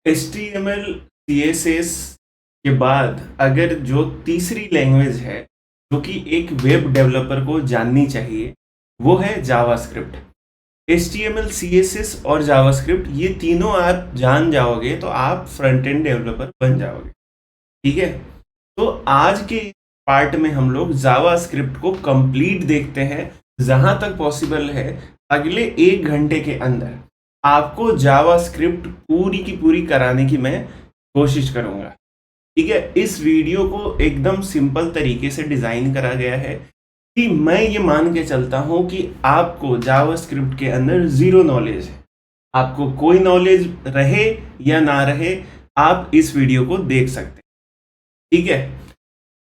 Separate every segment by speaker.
Speaker 1: HTML CSS के बाद अगर जो तीसरी लैंग्वेज है जो कि एक वेब डेवलपर को जाननी चाहिए वो है जावास्क्रिप्ट। HTML CSS और जावास्क्रिप्ट ये तीनों आप जान जाओगे तो आप फ्रंट एंड डेवलपर बन जाओगे। ठीक है, तो आज के पार्ट में हम लोग जावास्क्रिप्ट को कंप्लीट देखते हैं। जहां तक पॉसिबल है अगले 1 घंटे के अंदर आपको जावास्क्रिप्ट पूरी की पूरी कराने की मैं कोशिश करूंगा। ठीक है, इस वीडियो को एकदम सिंपल तरीके से डिजाइन करा गया है कि मैं ये मान के चलता हूं कि आपको जावास्क्रिप्ट के अंदर जीरो नॉलेज है। आपको कोई नॉलेज रहे या ना रहे, आप इस वीडियो को देख सकते हैं। ठीक है,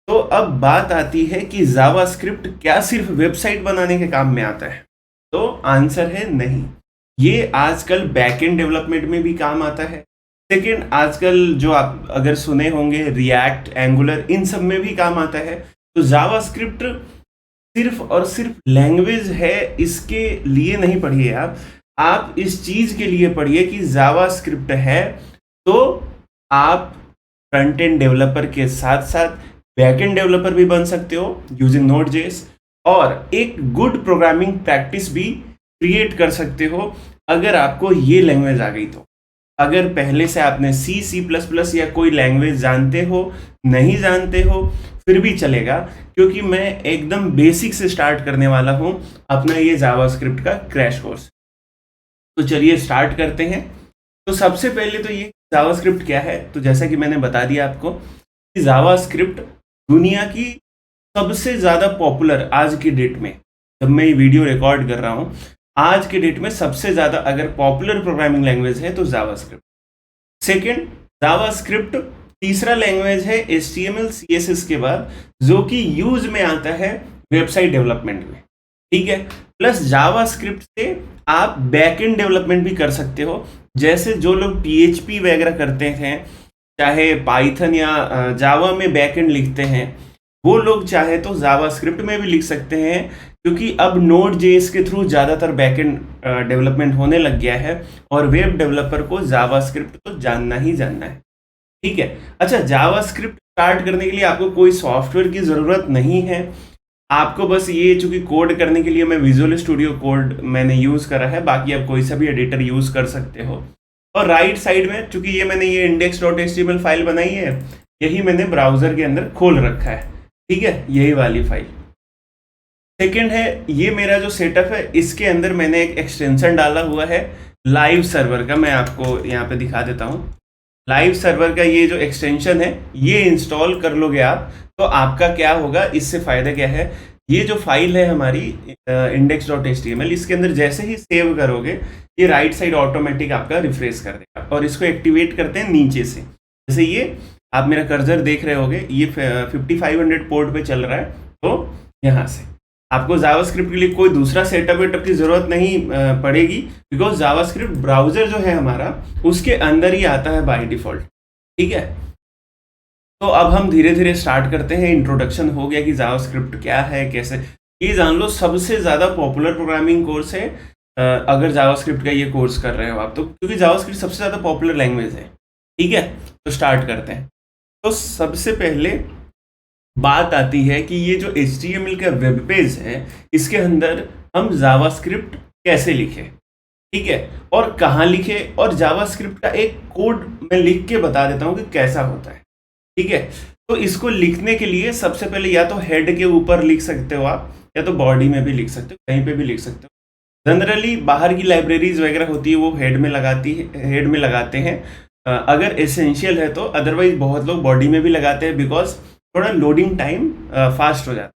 Speaker 1: तो अब बात आती है कि जावास्क्रिप्ट क्या सिर्फ वेबसाइट बनाने के काम में आता है? तो आंसर है नहीं। ये आजकल बैकएंड डेवलपमेंट में भी काम आता है। सेकेंड, आजकल जो आप अगर सुने होंगे रिएक्ट, एंगुलर, इन सब में भी काम आता है। तो जावास्क्रिप्ट सिर्फ और सिर्फ लैंग्वेज है इसके लिए नहीं पढ़िए आप इस चीज के लिए पढ़िए कि जावास्क्रिप्ट है तो आप फ्रंट एंड डेवलपर के साथ साथ बैकएंड डेवलपर भी बन सकते हो यूजिंग Node.js, और एक गुड प्रोग्रामिंग प्रैक्टिस भी क्रिएट कर सकते हो अगर आपको ये लैंग्वेज आ गई तो। अगर पहले से आपने C++ या कोई लैंग्वेज जानते हो, नहीं जानते हो, फिर भी चलेगा, क्योंकि मैं एकदम बेसिक से स्टार्ट करने वाला हूं अपना ये जावास्क्रिप्ट का क्रैश कोर्स। तो चलिए स्टार्ट करते हैं। तो सबसे पहले तो ये जावास्क्रिप्ट क्या है, तो जैसा कि मैंने बता दिया आपको कि जावास्क्रिप्ट दुनिया की सबसे ज़्यादा पॉपुलर आज की डेट में, जब मैं ये वीडियो रिकॉर्ड कर रहा हूँ, आज के डेट में सबसे ज़्यादा अगर पॉपुलर प्रोग्रामिंग लैंग्वेज है तो जावास्क्रिप्ट। सेकेंड, जावास्क्रिप्ट तीसरा लैंग्वेज है HTML CSS के बाद जो कि यूज में आता है वेबसाइट डेवलपमेंट में। ठीक है, प्लस जावास्क्रिप्ट से आप बैकएंड डेवलपमेंट भी कर सकते हो। जैसे जो लोग PHP वगैरह करते हैं, चाहे पाइथन या जावा में बैकएंड लिखते हैं, वो लोग चाहे तो जावास्क्रिप्ट में भी लिख सकते हैं, क्योंकि अब Node.js के थ्रू ज़्यादातर बैकएंड डेवलपमेंट होने लग गया है और वेब डेवलपर को जावास्क्रिप्ट तो जानना ही जानना है। ठीक है, अच्छा, जावास्क्रिप्ट स्टार्ट करने के लिए आपको कोई सॉफ्टवेयर की ज़रूरत नहीं है। आपको बस ये, चूंकि कोड करने के लिए मैं विजुअल स्टूडियो कोड मैंने यूज़ करा है, बाकी आप कोई सा भी एडिटर यूज़ कर सकते हो। और राइट साइड में, चूंकि ये मैंने ये index.html फाइल बनाई है, यही मैंने ब्राउजर के अंदर खोल रखा है। ठीक है, यही वाली फाइल। सेकेंड है, ये मेरा जो सेटअप है इसके अंदर मैंने एक एक्सटेंशन डाला हुआ है लाइव सर्वर का। मैं आपको यहाँ पे दिखा देता हूँ। लाइव सर्वर का ये जो एक्सटेंशन है ये इंस्टॉल कर लोगे आप, तो आपका क्या होगा, इससे फ़ायदा क्या है, ये जो फाइल है हमारी index.html, इसके अंदर जैसे ही सेव करोगे ये राइट साइड ऑटोमेटिक आपका रिफ्रेश कर देगा। और इसको एक्टिवेट करते हैं नीचे से। जैसे ये आप मेरा कर्सर देख रहे होगे, ये 5500 पोर्ट पे चल रहा है, तो यहाँ से आपको जावास्क्रिप्ट के लिए कोई दूसरा सेटअप वेटअप की ज़रूरत नहीं पड़ेगी, बिकॉज जावास्क्रिप्ट ब्राउज़र जो है हमारा उसके अंदर ही आता है बाय डिफ़ॉल्ट। ठीक है, तो अब हम धीरे धीरे स्टार्ट करते हैं। इंट्रोडक्शन हो गया कि जावास्क्रिप्ट क्या है, कैसे, ये जान लो। सबसे ज़्यादा पॉपुलर प्रोग्रामिंग कोर्स है अगर जावास्क्रिप्ट का ये कोर्स कर रहे हो आप तो, क्योंकि जावास्क्रिप्ट सबसे ज़्यादा पॉपुलर लैंग्वेज है। ठीक है, तो स्टार्ट करते हैं। तो सबसे पहले बात आती है कि ये जो HTML का वेब पेज है इसके अंदर हम जावास्क्रिप्ट कैसे लिखें। ठीक है, और कहाँ लिखें, और जावास्क्रिप्ट का एक कोड मैं लिख के बता देता हूँ कि कैसा होता है। ठीक है, तो इसको लिखने के लिए सबसे पहले या तो हेड के ऊपर लिख सकते हो आप, या तो बॉडी में भी लिख सकते हो, कहीं पे भी लिख सकते हो। जनरली बाहर की लाइब्रेरीज वगैरह होती है वो हेड में लगाते हैं अगर एसेंशियल है तो। अदरवाइज बहुत लोग बॉडी में भी लगाते हैं, बिकॉज थोड़ा लोडिंग टाइम फास्ट हो जाता है।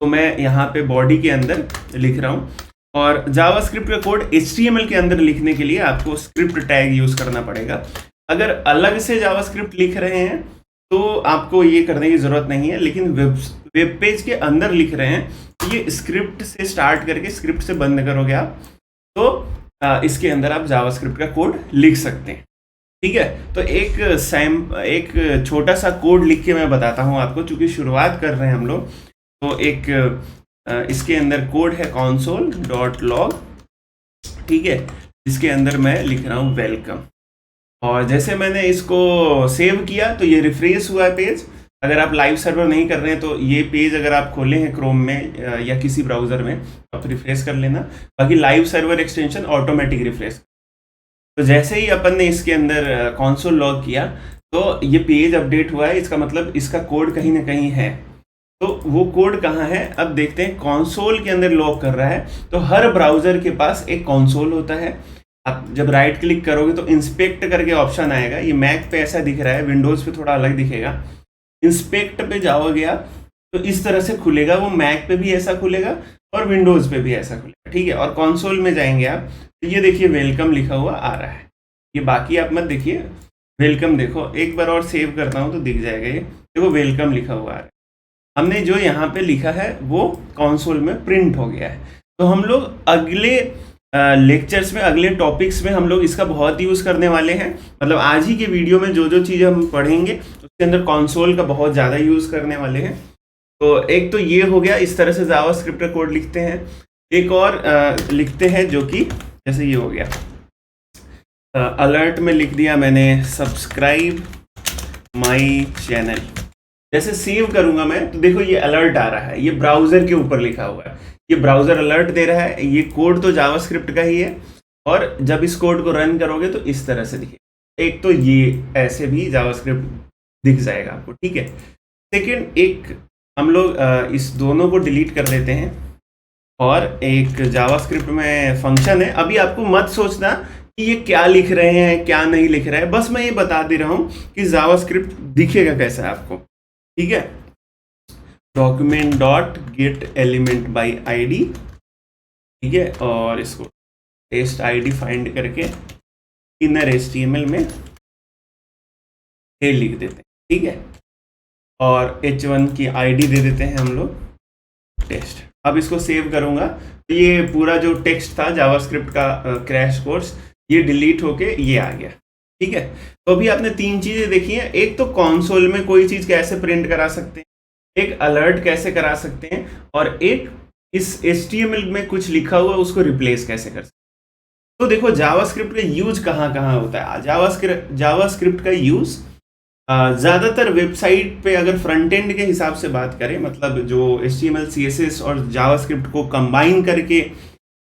Speaker 1: तो मैं यहाँ पे बॉडी के अंदर लिख रहा हूँ। और जावास्क्रिप्ट का कोड HTML के अंदर लिखने के लिए आपको स्क्रिप्ट टैग यूज़ करना पड़ेगा। अगर अलग से जावास्क्रिप्ट लिख रहे हैं तो आपको ये करने की ज़रूरत नहीं है, लेकिन वेब पेज के अंदर लिख रहे हैं तो ये स्क्रिप्ट से स्टार्ट करके स्क्रिप्ट से बंद करोगे आप, तो इसके अंदर आप जावास्क्रिप्ट का कोड लिख सकते हैं। ठीक है, तो एक छोटा सा कोड लिख के मैं बताता हूँ आपको, चूंकि शुरुआत कर रहे हैं हम लोग। तो इसके अंदर कोड है console.log। ठीक है, इसके अंदर मैं लिख रहा हूँ वेलकम। और जैसे मैंने इसको सेव किया तो ये रिफ्रेश हुआ है पेज। अगर आप लाइव सर्वर नहीं कर रहे हैं तो ये पेज अगर आप खोले हैं क्रोम में या किसी ब्राउज़र में, आप रिफ्रेश कर लेना। बाकी live server extension automatic refresh. तो जैसे ही अपन ने इसके अंदर कंसोल लॉग किया तो ये पेज अपडेट हुआ है, इसका मतलब इसका कोड कहीं ना कहीं है। तो वो कोड कहाँ है अब देखते हैं। कंसोल के अंदर लॉग कर रहा है, तो हर ब्राउज़र के पास एक कंसोल होता है। आप जब राइट क्लिक करोगे तो इंस्पेक्ट करके ऑप्शन आएगा। ये मैक पे ऐसा दिख रहा है, विंडोज़ पे थोड़ा अलग दिखेगा। इंस्पेक्ट पे जाओगे आप तो इस तरह से खुलेगा, वो मैक पे भी ऐसा खुलेगा और विंडोज़ पे भी ऐसा खुलेगा, ठीक है। और कंसोल में जाएंगे आप तो ये देखिए वेलकम लिखा हुआ आ रहा है। ये बाकी आप मत देखिए, वेलकम देखो, एक बार और सेव करता हूँ तो दिख जाएगा। ये देखो वेलकम लिखा हुआ आ रहा है। हमने जो यहाँ पे लिखा है वो कंसोल में प्रिंट हो गया है। तो हम लोग अगले लेक्चर्स में, अगले टॉपिक्स में हम लोग इसका बहुत यूज़ करने वाले हैं। मतलब आज ही के वीडियो में जो जो चीज़ें हम पढ़ेंगे उसके अंदर कंसोल का बहुत ज़्यादा यूज़ करने वाले हैं। तो एक तो ये हो गया, इस तरह से जावास्क्रिप्ट का कोड लिखते हैं। एक और लिखते हैं जो कि जैसे ये हो गया, अलर्ट में लिख दिया मैंने सब्सक्राइब माई चैनल। जैसे सेव करूंगा मैं तो देखो ये अलर्ट आ रहा है, ये ब्राउज़र के ऊपर लिखा हुआ है, ये ब्राउज़र अलर्ट दे रहा है। ये कोड तो जावास्क्रिप्ट का ही है और जब इस कोड को रन करोगे तो इस तरह से दिखे। एक तो ये ऐसे भी जावास्क्रिप्ट दिख जाएगा आपको, ठीक है। सेकेंड, एक हम लोग इस दोनों को डिलीट कर देते हैं और एक जावास्क्रिप्ट में फंक्शन है। अभी आपको मत सोचना कि ये क्या लिख रहे हैं क्या नहीं लिख रहे हैं, बस मैं ये बता दे रहा हूँ कि जावास्क्रिप्ट दिखेगा कैसा है आपको, ठीक है। Document dot get element by ID, ठीक है। और इसको टेस्ट आईडी फाइंड करके इनर एचटीएमएल में हे लिख देते हैं, ठीक है। और h1 की आईडी दे देते हैं हम लोग टेस्ट। अब इसको सेव करूंगा तो ये पूरा जो टेक्स्ट था जावास्क्रिप्ट का क्रैश कोर्स ये डिलीट होके ये आ गया, ठीक है। तो अभी आपने तीन चीजें देखी हैं। एक तो कंसोल में कोई चीज कैसे प्रिंट करा सकते हैं, एक अलर्ट कैसे करा सकते हैं, और एक इस HTML में कुछ लिखा हुआ उसको रिप्लेस कैसे कर सकते हैं। तो देखो जावास्क्रिप्ट का यूज कहाँ कहाँ होता है। जावास्क्रिप्ट का यूज ज़्यादातर वेबसाइट पे, अगर फ्रंट एंड के हिसाब से बात करें, मतलब जो HTML CSS और जावास्क्रिप्ट को कंबाइन करके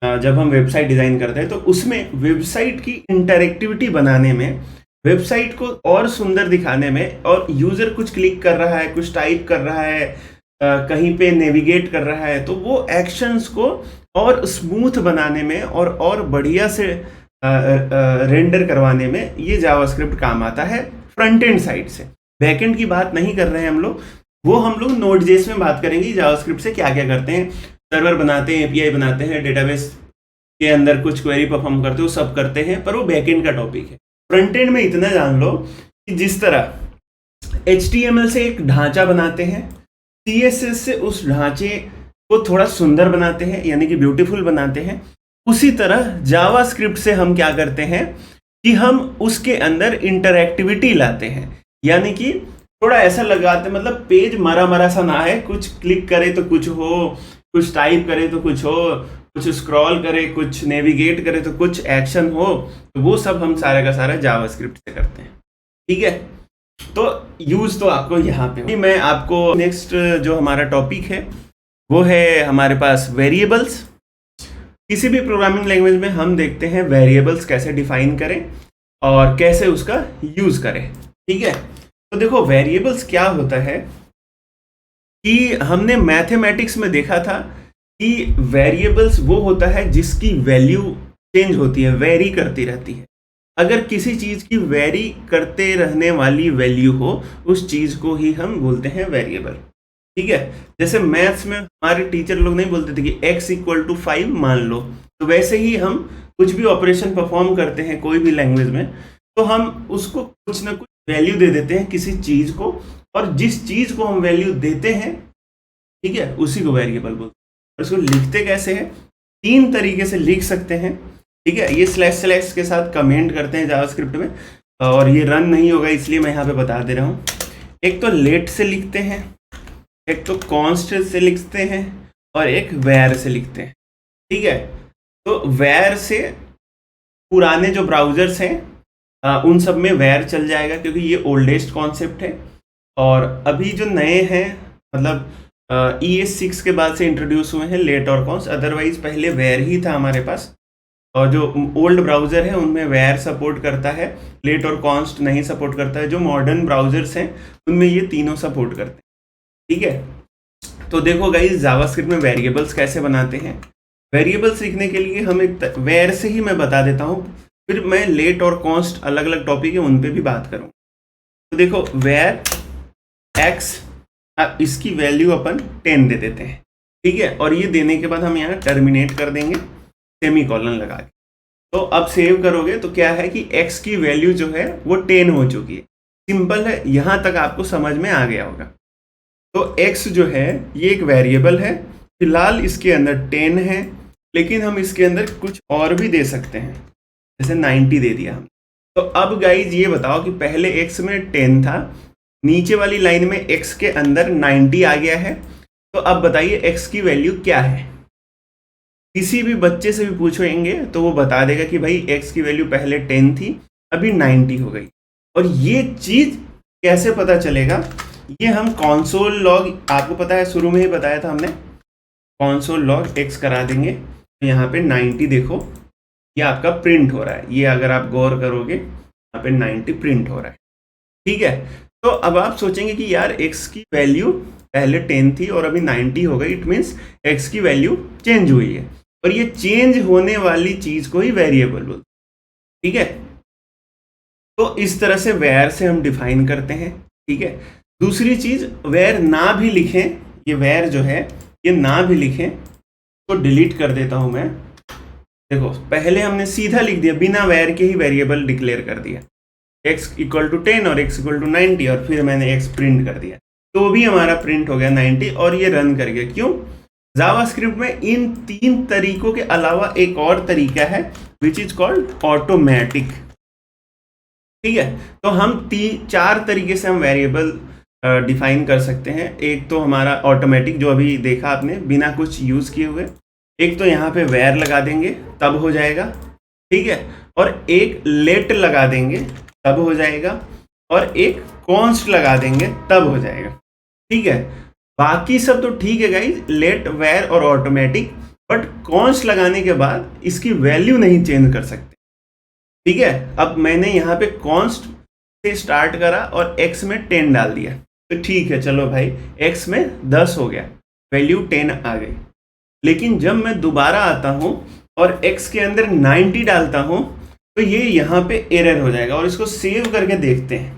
Speaker 1: जब हम वेबसाइट डिज़ाइन करते हैं तो उसमें वेबसाइट की इंटरेक्टिविटी बनाने में, वेबसाइट को और सुंदर दिखाने में, और यूज़र कुछ क्लिक कर रहा है, कुछ टाइप कर रहा है, कहीं पे नेविगेट कर रहा है, तो वो एक्शंस को और स्मूथ बनाने में और बढ़िया से रेंडर करवाने में ये जावास्क्रिप्ट काम आता है फ्रंट एंड साइड से। बैक एंड की बात नहीं कर रहे हैं हम लोग, वो हम लोग नोड.जेएस में बात करेंगे जावास्क्रिप्ट से क्या क्या करते हैं। सर्वर बनाते हैं, एपीआई बनाते हैं, डेटाबेस के अंदर कुछ क्वेरी परफॉर्म करते हो, सब करते हैं, पर वो बैक एंड का टॉपिक है। फ्रंट एंड में इतना जान लो कि जिस तरह HTML से एक ढांचा बनाते हैं, CSS से उस ढांचे को थोड़ा सुंदर बनाते हैं, यानी कि ब्यूटीफुल बनाते हैं, उसी तरह जावास्क्रिप्ट से हम क्या करते हैं कि हम उसके अंदर इंटरैक्टिविटी लाते हैं। यानी कि थोड़ा ऐसा लगाते, मतलब पेज मरा मरा सा ना है, कुछ क्लिक करे तो कुछ हो, कुछ टाइप करे तो कुछ हो, कुछ स्क्रॉल करे, कुछ नेविगेट करे तो कुछ एक्शन हो। तो वो सब हम सारे का सारा जावास्क्रिप्ट से करते हैं, ठीक है। तो यूज तो आपको यहाँ पे मैं आपको नेक्स्ट जो हमारा टॉपिक है वो है हमारे पास वेरिएबल्स। किसी भी प्रोग्रामिंग लैंग्वेज में हम देखते हैं वेरिएबल्स कैसे डिफाइन करें और कैसे उसका यूज करें, ठीक है। तो देखो वेरिएबल्स क्या होता है कि हमने मैथमेटिक्स में देखा था कि वेरिएबल्स वो होता है जिसकी वैल्यू चेंज होती है, वेरी करती रहती है। अगर किसी चीज की वेरी करते रहने वाली वैल्यू हो, उस चीज को ही हम बोलते हैं वेरिएबल, ठीक है। जैसे मैथ्स में हमारे टीचर लोग नहीं बोलते थे कि x = 5 मान लो, तो वैसे ही हम कुछ भी ऑपरेशन परफॉर्म करते हैं कोई भी लैंग्वेज में, तो हम उसको कुछ ना कुछ वैल्यू दे देते हैं किसी चीज को, और जिस चीज को हम वैल्यू देते हैं, ठीक है, उसी को वेरिएबल बोलते हैं। और इसको लिखते कैसे हैं, तीन तरीके से लिख सकते हैं, ठीक है। ये स्लैश के साथ कमेंट करते हैं जावास्क्रिप्ट में, और ये रन नहीं होगा इसलिए मैं यहाँ पे बता दे रहा हूँ। एक तो लेट से लिखते हैं, एक तो कॉन्स्ट से लिखते हैं, और एक वेर से लिखते हैं, ठीक है। तो वेर से पुराने जो ब्राउजर्स हैं उन सब में वेर चल जाएगा क्योंकि ये ओल्डेस्ट कॉन्सेप्ट है। और अभी जो नए हैं मतलब ES6 के बाद से इंट्रोड्यूस हुए हैं लेट और कॉन्स्ट, अदरवाइज पहले वेर ही था हमारे पास। और जो ओल्ड ब्राउज़र है उनमें वेर सपोर्ट करता है, लेट और कॉन्स्ट नहीं सपोर्ट करता है। जो मॉडर्न ब्राउज़र्स हैं उनमें ये तीनों सपोर्ट करते हैं, ठीक है। तो देखो गाइस, जावास्क्रिप्ट में वेरिएबल्स कैसे बनाते हैं। वेरिएबल्स लिखने के लिए हम एक वेर से ही मैं बता देता हूँ, फिर मैं लेट और कॉन्स्ट अलग अलग टॉपिक है उन पे भी बात करूँ। तो देखो वेर एक्स, इसकी वैल्यू अपन 10 दे देते हैं, ठीक है। और ये देने के बाद हम यहाँ टर्मिनेट कर देंगे सेमीकोलन लगा के। तो अब सेव करोगे तो क्या है कि x की वैल्यू जो है वो 10 हो चुकी है। सिंपल है, यहाँ तक आपको समझ में आ गया होगा। तो x जो है ये एक वेरिएबल है, फिलहाल इसके अंदर 10 है, लेकिन हम इसके अंदर कुछ और भी दे सकते हैं, जैसे 90 दे दिया हम। तो अब गाइज ये बताओ कि पहले x में 10 था, नीचे वाली लाइन में x के अंदर 90 आ गया है, तो अब बताइए x की वैल्यू क्या है। किसी भी बच्चे से भी पूछेंगे तो वो बता देगा कि भाई x की वैल्यू पहले 10 थी, अभी 90 हो गई। और ये चीज कैसे पता चलेगा, ये हम कॉन्सोल लॉग, आपको पता है शुरू में ही बताया था हमने, कॉन्सोल लॉग x करा देंगे। तो यहाँ पे 90 देखो, ये आपका प्रिंट हो रहा है। ये अगर आप गौर करोगे यहाँ पे 90 प्रिंट हो रहा है, ठीक है। तो अब आप सोचेंगे कि यार x की वैल्यू पहले 10 थी और अभी 90 हो गई, इट मीन्स x की वैल्यू चेंज हुई है। और ये चेंज होने वाली चीज को ही वेरिएबल बोलते हैं, ठीक है। तो इस तरह से वेर से हम डिफाइन करते हैं, ठीक है। दूसरी चीज, वेर ना भी लिखें, ये वेर जो है ये ना भी लिखें तो डिलीट कर देता हूं मैं। देखो पहले हमने सीधा लिख दिया, बिना वेर के ही वेरिएबल डिक्लेयर कर दिया, x इक्वल टू 10 और x इक्वल टू 90, और फिर मैंने x प्रिंट कर दिया, तो भी हमारा प्रिंट हो गया 90 और ये रन कर गया। क्यों? जावास्क्रिप्ट में इन 3 तरीकों के अलावा एक और तरीका है विच इज कॉल्ड ऑटोमेटिक, ठीक है। तो हम 4 तरीके से हम वेरिएबल डिफाइन कर सकते हैं। एक तो हमारा ऑटोमेटिक जो अभी देखा आपने बिना कुछ यूज किए हुए, एक तो यहाँ पे वेर लगा देंगे तब हो जाएगा, ठीक है। और एक लेट लगा देंगे तब हो जाएगा, और एक कॉन्स्ट लगा देंगे तब हो जाएगा, ठीक है। बाकी सब तो ठीक है गाइज, लेट, वेर और ऑटोमेटिक, बट कॉन्स्ट लगाने के बाद इसकी वैल्यू नहीं चेंज कर सकते, ठीक है। अब मैंने यहाँ पे कॉन्स्ट से स्टार्ट करा और x में 10 डाल दिया, तो ठीक है चलो भाई, x में 10 हो गया, वैल्यू 10 आ गई। लेकिन जब मैं दोबारा आता हूँ और x के अंदर 90 डालता हूँ तो ये यहाँ पे एरर हो जाएगा। और इसको सेव करके देखते हैं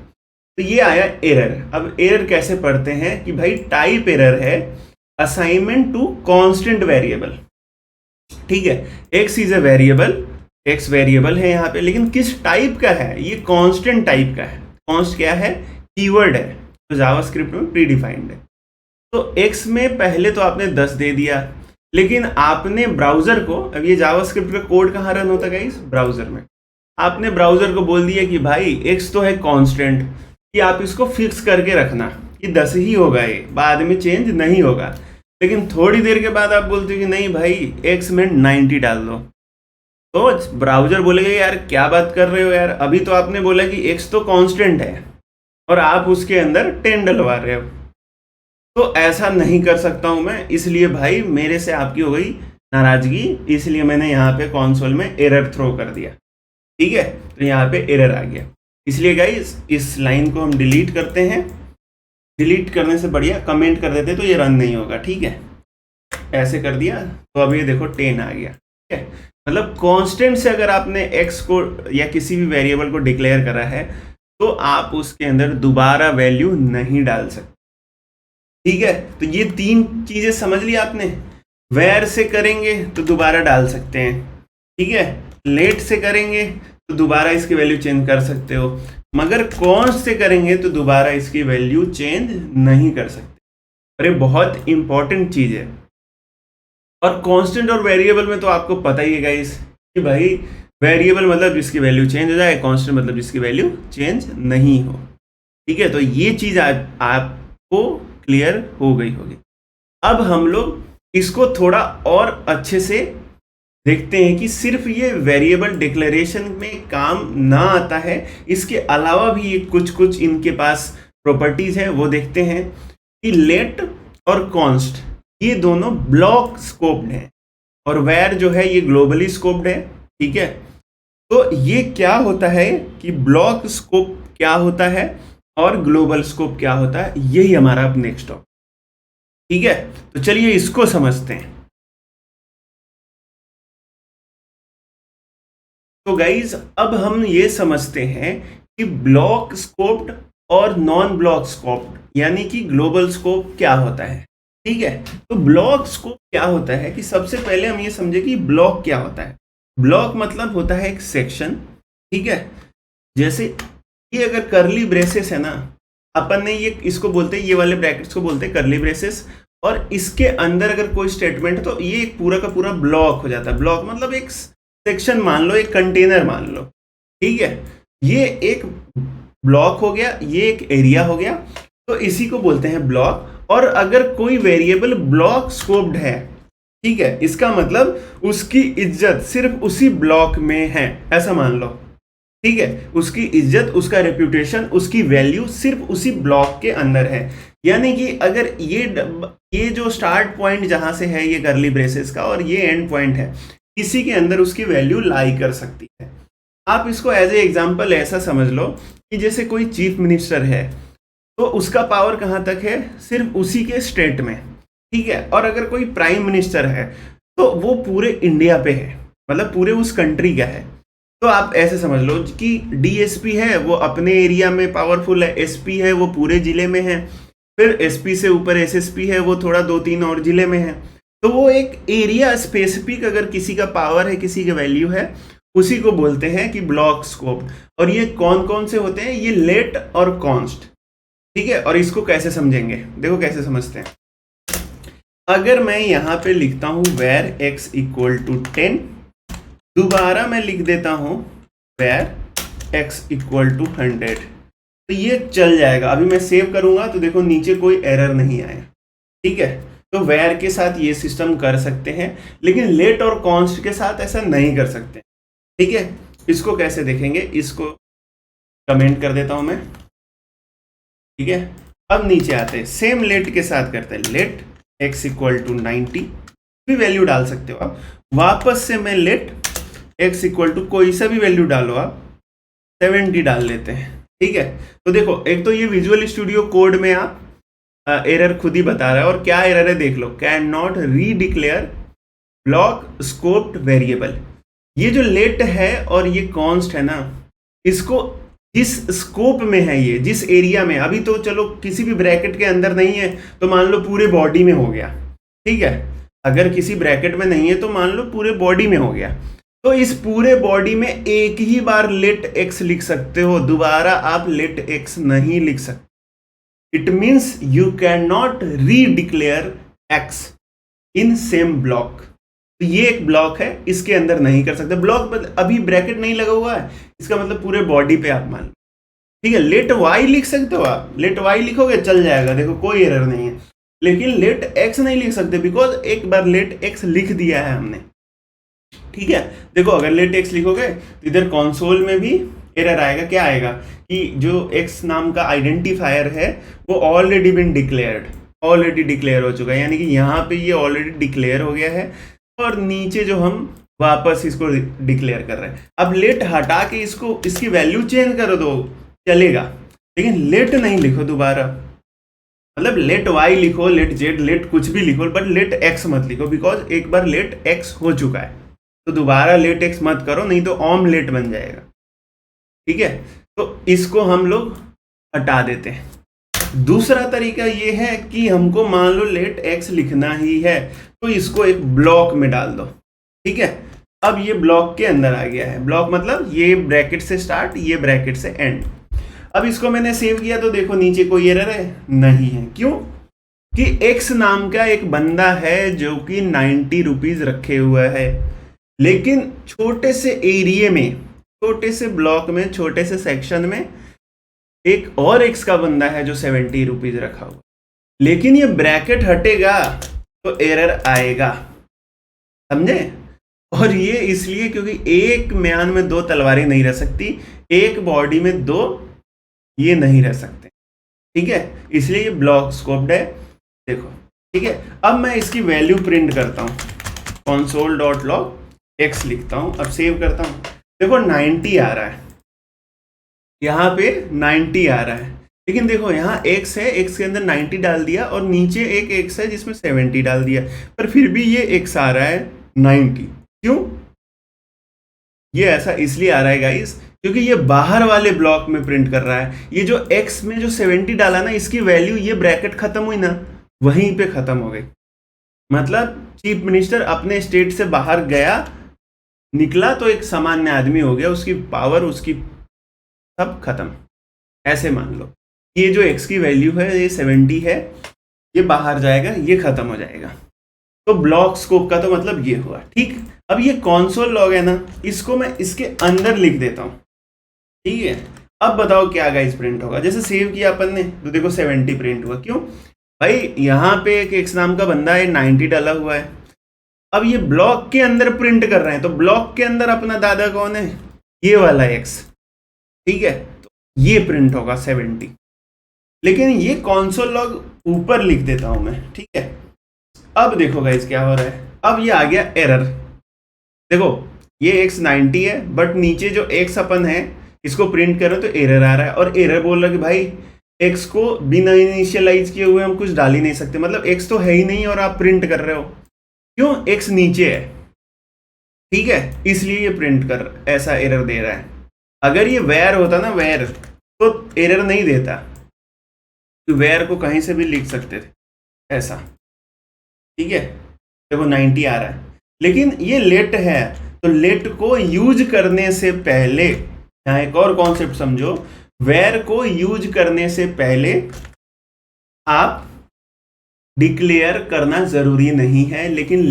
Speaker 1: तो ये आया एरर। अब एरर कैसे पढ़ते हैं कि भाई टाइप एरर है असाइनमेंट टू कांस्टेंट वेरिएबल, ठीक है। x is a variable, x variable है यहाँ पे, लेकिन किस टाइप का है, ये कांस्टेंट टाइप का है। कॉन्स्ट क्या है? कीवर्ड है, तो जावास्क्रिप्ट में प्री डिफाइंड है। तो x में पहले तो आपने 10 दे दिया, लेकिन आपने ब्राउजर को, अब ये जावास्क्रिप्ट का कोड कहाँ रन होता है गाइस? ब्राउजर में। आपने ब्राउजर को बोल दिया कि भाई x तो है कांस्टेंट, कि आप इसको फिक्स करके रखना कि 10 ही होगा, ये बाद में चेंज नहीं होगा। लेकिन थोड़ी देर के बाद आप बोलते हो कि नहीं भाई x में 90 डाल दो, तो ब्राउजर बोलेगा यार क्या बात कर रहे हो यार, अभी तो आपने बोला कि x तो कांस्टेंट है और आप उसके अंदर 10 डलवा रहे हो। तो ऐसा नहीं कर सकता हूं मैं, इसलिए भाई मेरे से आपकी हो गई नाराजगी, इसलिए मैंने यहाँ पे कंसोल में एरर थ्रो कर दिया, ठीक है। तो यहाँ पे एरर आ गया, इसलिए गाइस इस लाइन को हम डिलीट करते हैं। डिलीट करने से बढ़िया कमेंट कर देते तो ये रन नहीं होगा, ठीक है। ऐसे कर दिया तो अब ये देखो 10 आ गया, ठीक है। मतलब कांस्टेंट से अगर आपने x को या किसी भी वेरिएबल को डिक्लेयर करा है तो आप उसके अंदर दोबारा वैल्यू नहीं डाल सकते, ठीक है। तो ये 3 चीजें समझ ली आपने। वेर से करेंगे तो दोबारा डाल सकते हैं, ठीक है। लेट से करेंगे तो दोबारा इसकी वैल्यू चेंज कर सकते हो, मगर कॉन्स्ट से करेंगे तो दोबारा इसकी वैल्यू चेंज नहीं कर सकते। अरे बहुत इंपॉर्टेंट चीज है। और कांस्टेंट और वेरिएबल में तो आपको पता ही है गाइस कि भाई वेरिएबल मतलब जिसकी वैल्यू चेंज हो जाए, कांस्टेंट मतलब जिसकी वैल्यू चेंज नहीं हो, ठीक है। तो ये चीज आपको क्लियर हो गई होगी। अब हम लोग इसको थोड़ा और अच्छे से देखते हैं कि सिर्फ ये वेरिएबल डिक्लेरेशन में काम ना आता है, इसके अलावा भी ये कुछ कुछ इनके पास प्रॉपर्टीज है, वो देखते हैं कि लेट और कॉन्स्ट ये दोनों ब्लॉक स्कोप्ड हैं और वेर जो है ये ग्लोबली स्कोप्ड है। ठीक है, तो ये क्या होता है कि ब्लॉक स्कोप क्या होता है और ग्लोबल स्कोप क्या होता है, यही हमारा अब नेक्स्ट टॉपिक। ठीक है, तो चलिए इसको समझते हैं। तो गाइज अब हम ये समझते हैं कि ब्लॉक स्कोप्ड और नॉन ब्लॉक स्कोप्ड यानी कि ग्लोबल स्कोप क्या होता है। ठीक है, तो ब्लॉक स्कोप क्या होता है कि सबसे पहले हम ये समझे कि ब्लॉक क्या होता है। ब्लॉक मतलब होता है एक सेक्शन। ठीक है, जैसे ये अगर करली ब्रेसेस है ना, अपन ने ये इसको बोलते हैं, ये वाले ब्रैकेट्स को बोलते हैं करली ब्रेसेस, और इसके अंदर अगर कोई स्टेटमेंट है तो ये एक पूरा का पूरा ब्लॉक हो जाता है। ब्लॉक मतलब एक सेक्शन मान लो, एक कंटेनर मान लो। ठीक है, ये एक ब्लॉक हो गया, ये एक एरिया हो गया, तो इसी को बोलते हैं ब्लॉक। और अगर कोई वेरिएबल ब्लॉक स्कोप्ड है, ठीक है, इसका मतलब उसकी इज्जत सिर्फ उसी ब्लॉक में है, ऐसा मान लो। ठीक है, उसकी इज्जत, उसका रेप्यूटेशन, उसकी वैल्यू सिर्फ उसी ब्लॉक के अंदर है। यानी कि अगर ये जो स्टार्ट पॉइंट जहां से है ये करली ब्रेसेस का और ये एंड पॉइंट है, इसी के अंदर उसकी वैल्यू लाई कर सकती है। आप इसको एज ए एग्जांपल ऐसा समझ लो कि जैसे कोई चीफ मिनिस्टर है तो उसका पावर कहां तक है, सिर्फ उसी के स्टेट में। ठीक है, और अगर कोई प्राइम मिनिस्टर है तो वो पूरे इंडिया पे है, मतलब पूरे उस कंट्री का है। तो आप ऐसे समझ लो कि डीएसपी है वो अपने एरिया में पावरफुल है, एसपी है वो पूरे जिले में है, फिर एसपी से ऊपर एसएसपी है वो थोड़ा 2-3 और जिले में है। तो वो एक एरिया स्पेसिफिक अगर किसी का पावर है, किसी का वैल्यू है, उसी को बोलते हैं कि ब्लॉक स्कोप। और ये कौन कौन से होते हैं, ये लेट और कॉन्स्ट। ठीक है, और इसको कैसे समझेंगे, देखो कैसे समझते हैं। अगर मैं यहां पे लिखता हूं वेर x इक्वल टू 10, दोबारा मैं लिख देता हूं वेर x इक्वल टू 100, तो ये चल जाएगा। अभी मैं सेव करूंगा तो देखो नीचे कोई एरर नहीं आया। ठीक है, तो वेर के साथ ये सिस्टम कर सकते हैं, लेकिन लेट और कॉन्स्ट के साथ ऐसा नहीं कर सकते। ठीक है, इसको कैसे देखेंगे, इसको कमेंट कर देता हूं मैं। ठीक है, अब नीचे आते हैं, सेम लेट के साथ करते हैं, लेट x इक्वल टू 90 भी वैल्यू डाल सकते हो आप। वापस से मैं लेट x इक्वल टू कोई सा भी वैल्यू डालो आप, 70 डाल लेते हैं। ठीक है, तो देखो एक तो ये विजुअल स्टूडियो कोड में आप एरर खुद ही बता रहा है, और क्या एरर है देख लो, कैन नॉट री डिक्लेयर ब्लॉक स्कोप्ड वेरिएबल। ये जो लेट है और ये कॉन्स्ट है ना, इसको जिस स्कोप में है, ये जिस एरिया में, अभी तो चलो किसी भी ब्रैकेट के अंदर नहीं है तो मान लो पूरे बॉडी में हो गया। ठीक है, अगर किसी ब्रैकेट में नहीं है तो मान लो पूरे बॉडी में हो गया। तो इस पूरे बॉडी में एक ही बार लेट एक्स लिख सकते हो, दोबारा आप लेट एक्स नहीं लिख सकते। It means you can not redeclare X in same block. तो ये एक ब्लॉक है, इसके अंदर नहीं कर सकते। ब्लॉक अभी ब्रैकेट नहीं लगा हुआ है, इसका मतलब पूरे बॉडी पे आप मान लो। ठीक है, लेट वाई लिख सकते हो आप, लेट वाई लिखोगे चल जाएगा, देखो कोई एरर नहीं है। लेकिन लेट एक्स नहीं लिख सकते, बिकॉज एक बार लेट एक्स लिख दिया है हमने। ठीक है, देखो अगर लेट एक्स लिखोगे तो इधर कंसोल में भी एरर आएगा। क्या आएगा कि जो एक्स नाम का आइडेंटिफायर है वो already been declared, already declare हो चुका है, यानी कि यहाँ पे ये ऑलरेडी डिक्लेयर हो गया है, और नीचे जो हम वापस इसको डिक्लेयर कर रहे हैं। अब लेट हटा के इसको, इसकी वैल्यू चेंज कर दो चलेगा, लेकिन लेट नहीं लिखो दोबारा। मतलब लेट वाई लिखो, लेट जेड, लेट कुछ भी लिखो, बट लेट एक्स मत लिखो, बिकॉज एक बार लेट एक्स हो चुका है। तो दोबारा लेट एक्स मत करो, नहीं तो ऑम लेट बन जाएगा। ठीक है, तो इसको हम लोग हटा देते हैं। दूसरा तरीका ये है कि हमको मान लो लेट एक्स लिखना ही है, तो इसको एक ब्लॉक में डाल दो। ठीक है, अब ये ब्लॉक के अंदर आ गया है। ब्लॉक मतलब ये ब्रैकेट से स्टार्ट, ये ब्रैकेट से एंड। अब इसको मैंने सेव किया तो देखो नीचे कोई एरर है नहीं है। क्यों कि एक्स नाम का एक बंदा है जो कि 90 रुपीज रखे हुआ है, लेकिन छोटे से एरिया में, छोटे से ब्लॉक में, छोटे से सेक्शन में एक और एक्स का बंदा है जो 70 रुपीज रखा हुआ। लेकिन ये ब्रैकेट हटेगा तो एरर आएगा, समझे। और ये इसलिए क्योंकि एक म्यान में दो तलवारें नहीं रह सकती, एक बॉडी में दो ये नहीं रह सकते, ठीक है, इसलिए ये ब्लॉक स्कोप्ड है। देखो ठीक है, अब मैं इसकी वैल्यू प्रिंट करता हूँ, console.log x लिखता हूँ, अब सेव करता हूँ। देखो 90 आ रहा है, यहाँ पे 90 आ रहा है, लेकिन देखो यहाँ x है, x के अंदर 90 डाल दिया और नीचे एक x है जिसमें 70 डाल दिया, पर फिर भी ये x आ रहा है 90। क्यों? ये ऐसा इसलिए आ रहा है गाइस क्योंकि ये बाहर वाले ब्लॉक में प्रिंट कर रहा है। ये जो x में जो 70 डाला ना, इसकी वैल्यू, ये ब्रैकेट खत्म हुई ना, वहीं पे खत्म हो गई। मतलब चीफ मिनिस्टर अपने स्टेट से बाहर गया, निकला तो एक सामान्य आदमी हो गया, उसकी पावर, उसकी सब खत्म। ऐसे मान लो ये जो x की वैल्यू है ये 70 है, ये बाहर जाएगा, ये खत्म हो जाएगा। तो ब्लॉक स्कोप का तो मतलब ये हुआ, ठीक। अब ये console log है ना, इसको मैं इसके अंदर लिख देता हूँ, ठीक है। अब बताओ क्या गाइस प्रिंट होगा। जैसे सेव किया अपन ने तो देखो 70 प्रिंट हुआ। क्यों भाई? यहाँ पे एक x नाम का बंदा है, 90 डाला हुआ है। अब ये ब्लॉक के अंदर प्रिंट कर रहे हैं, तो ब्लॉक के अंदर अपना दादा कौन है? ये वाला x, ठीक है। तो ये प्रिंट होगा 70, लेकिन ये console log ऊपर लिख देता हूं मैं, ठीक है। अब देखो गाइस क्या हो रहा है, अब ये आ गया एरर। देखो ये x 90 है, बट नीचे जो x अपन है इसको प्रिंट कर रहे हो तो एरर आ रहा है, और एरर बोल रहा है कि भाई x को बिना इनिशियलाइज किए हुए हम कुछ डाल ही नहीं सकते, मतलब x तो है ही नहीं और आप प्रिंट कर रहे हो। क्यों? x नीचे है, ठीक है, इसलिए ये प्रिंट कर ऐसा एरर दे रहा है। अगर ये वेयर होता ना, वेयर, तो एरर नहीं देता, तो वेयर को कहीं से भी लिख सकते थे ऐसा, ठीक है। देखो 90 आ रहा है, लेकिन ये लेट है, तो लेट को यूज करने से पहले, यहाँ एक और कॉन्सेप्ट समझो, वेयर को यूज करने से पहले आप डिक्लेयर करना जरूरी नहीं है, लेकिन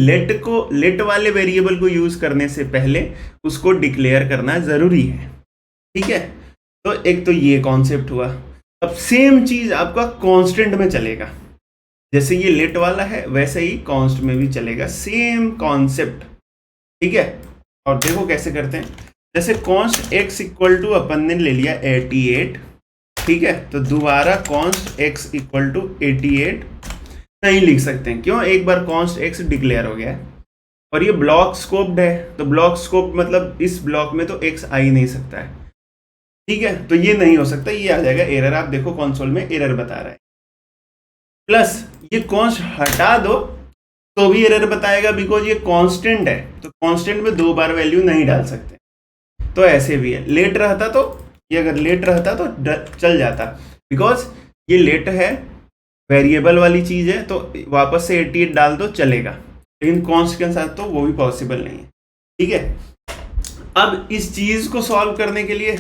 Speaker 1: लेट वाले वेरिएबल को यूज करने से पहले उसको डिक्लेयर करना जरूरी है, ठीक है। तो एक तो ये कॉन्सेप्ट हुआ। अब सेम चीज आपका कांस्टेंट में चलेगा, जैसे ये लेट वाला है वैसे ही कॉन्स्ट में भी चलेगा, सेम कॉन्सेप्ट, ठीक है। और देखो कैसे करते हैं। जैसे कॉन्स्ट x इक्वल टू अपन ने ले लिया 88, ठीक है, तो दोबारा कॉन्स्ट x इक्वल टू 88 नहीं लिख सकते हैं। क्यों? एक बार कॉन्स्ट x डिक्लेयर हो गया है, और ये ब्लॉक स्कोप्ड है, तो ब्लॉक स्कोप मतलब इस ब्लॉक में तो x आ ही नहीं सकता है, ठीक है। तो ये नहीं हो सकता, ये आ जाएगा एरर। आप देखो कंसोल में एरर बता रहा है। प्लस ये कॉन्स्ट हटा दो तो भी एरर बताएगा, बिकॉज ये कांस्टेंट है, तो कांस्टेंट में दो बार वैल्यू नहीं डाल सकते। तो ऐसे भी है। लेट रहता तो, ये अगर लेट रहता तो चल जाता, बिकॉज ये लेट है, वेरिएबल वाली चीज है, तो वापस से 88 डाल दो चलेगा, लेकिन कॉन्स्ट के साथ तो वो भी पॉसिबल नहीं है, ठीक है। अब इस चीज को सॉल्व करने के लिए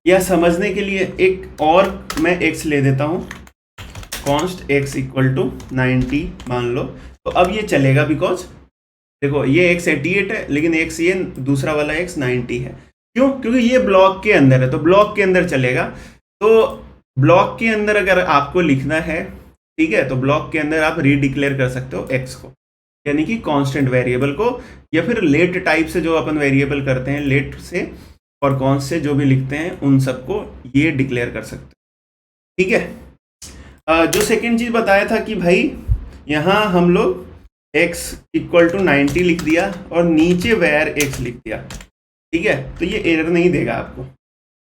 Speaker 1: या समझने के लिए एक और मैं x ले देता हूं, कॉन्स्ट x इक्वल टू 90 मान लो, तो अब ये चलेगा, बिकॉज देखो ये x 88 है, लेकिन x ये दूसरा वाला x 90 है। क्यों? क्योंकि ये ब्लॉक के अंदर है, तो ब्लॉक के अंदर चलेगा। तो ब्लॉक के अंदर अगर आपको लिखना है, ठीक है, तो ब्लॉक के अंदर आप रीडिक्लेयर कर सकते हो x को, यानी कि कांस्टेंट वेरिएबल को, या फिर लेट टाइप से जो अपन वेरिएबल करते हैं, लेट से और कॉन्स्ट से जो भी लिखते हैं उन सबको ये डिक्लेयर कर सकते हैं, ठीक है। जो सेकेंड चीज बताया था कि भाई यहाँ हम लोग x इक्वल टू 90 लिख दिया और नीचे वेयर x लिख दिया, ठीक है, तो ये एरर नहीं देगा आपको,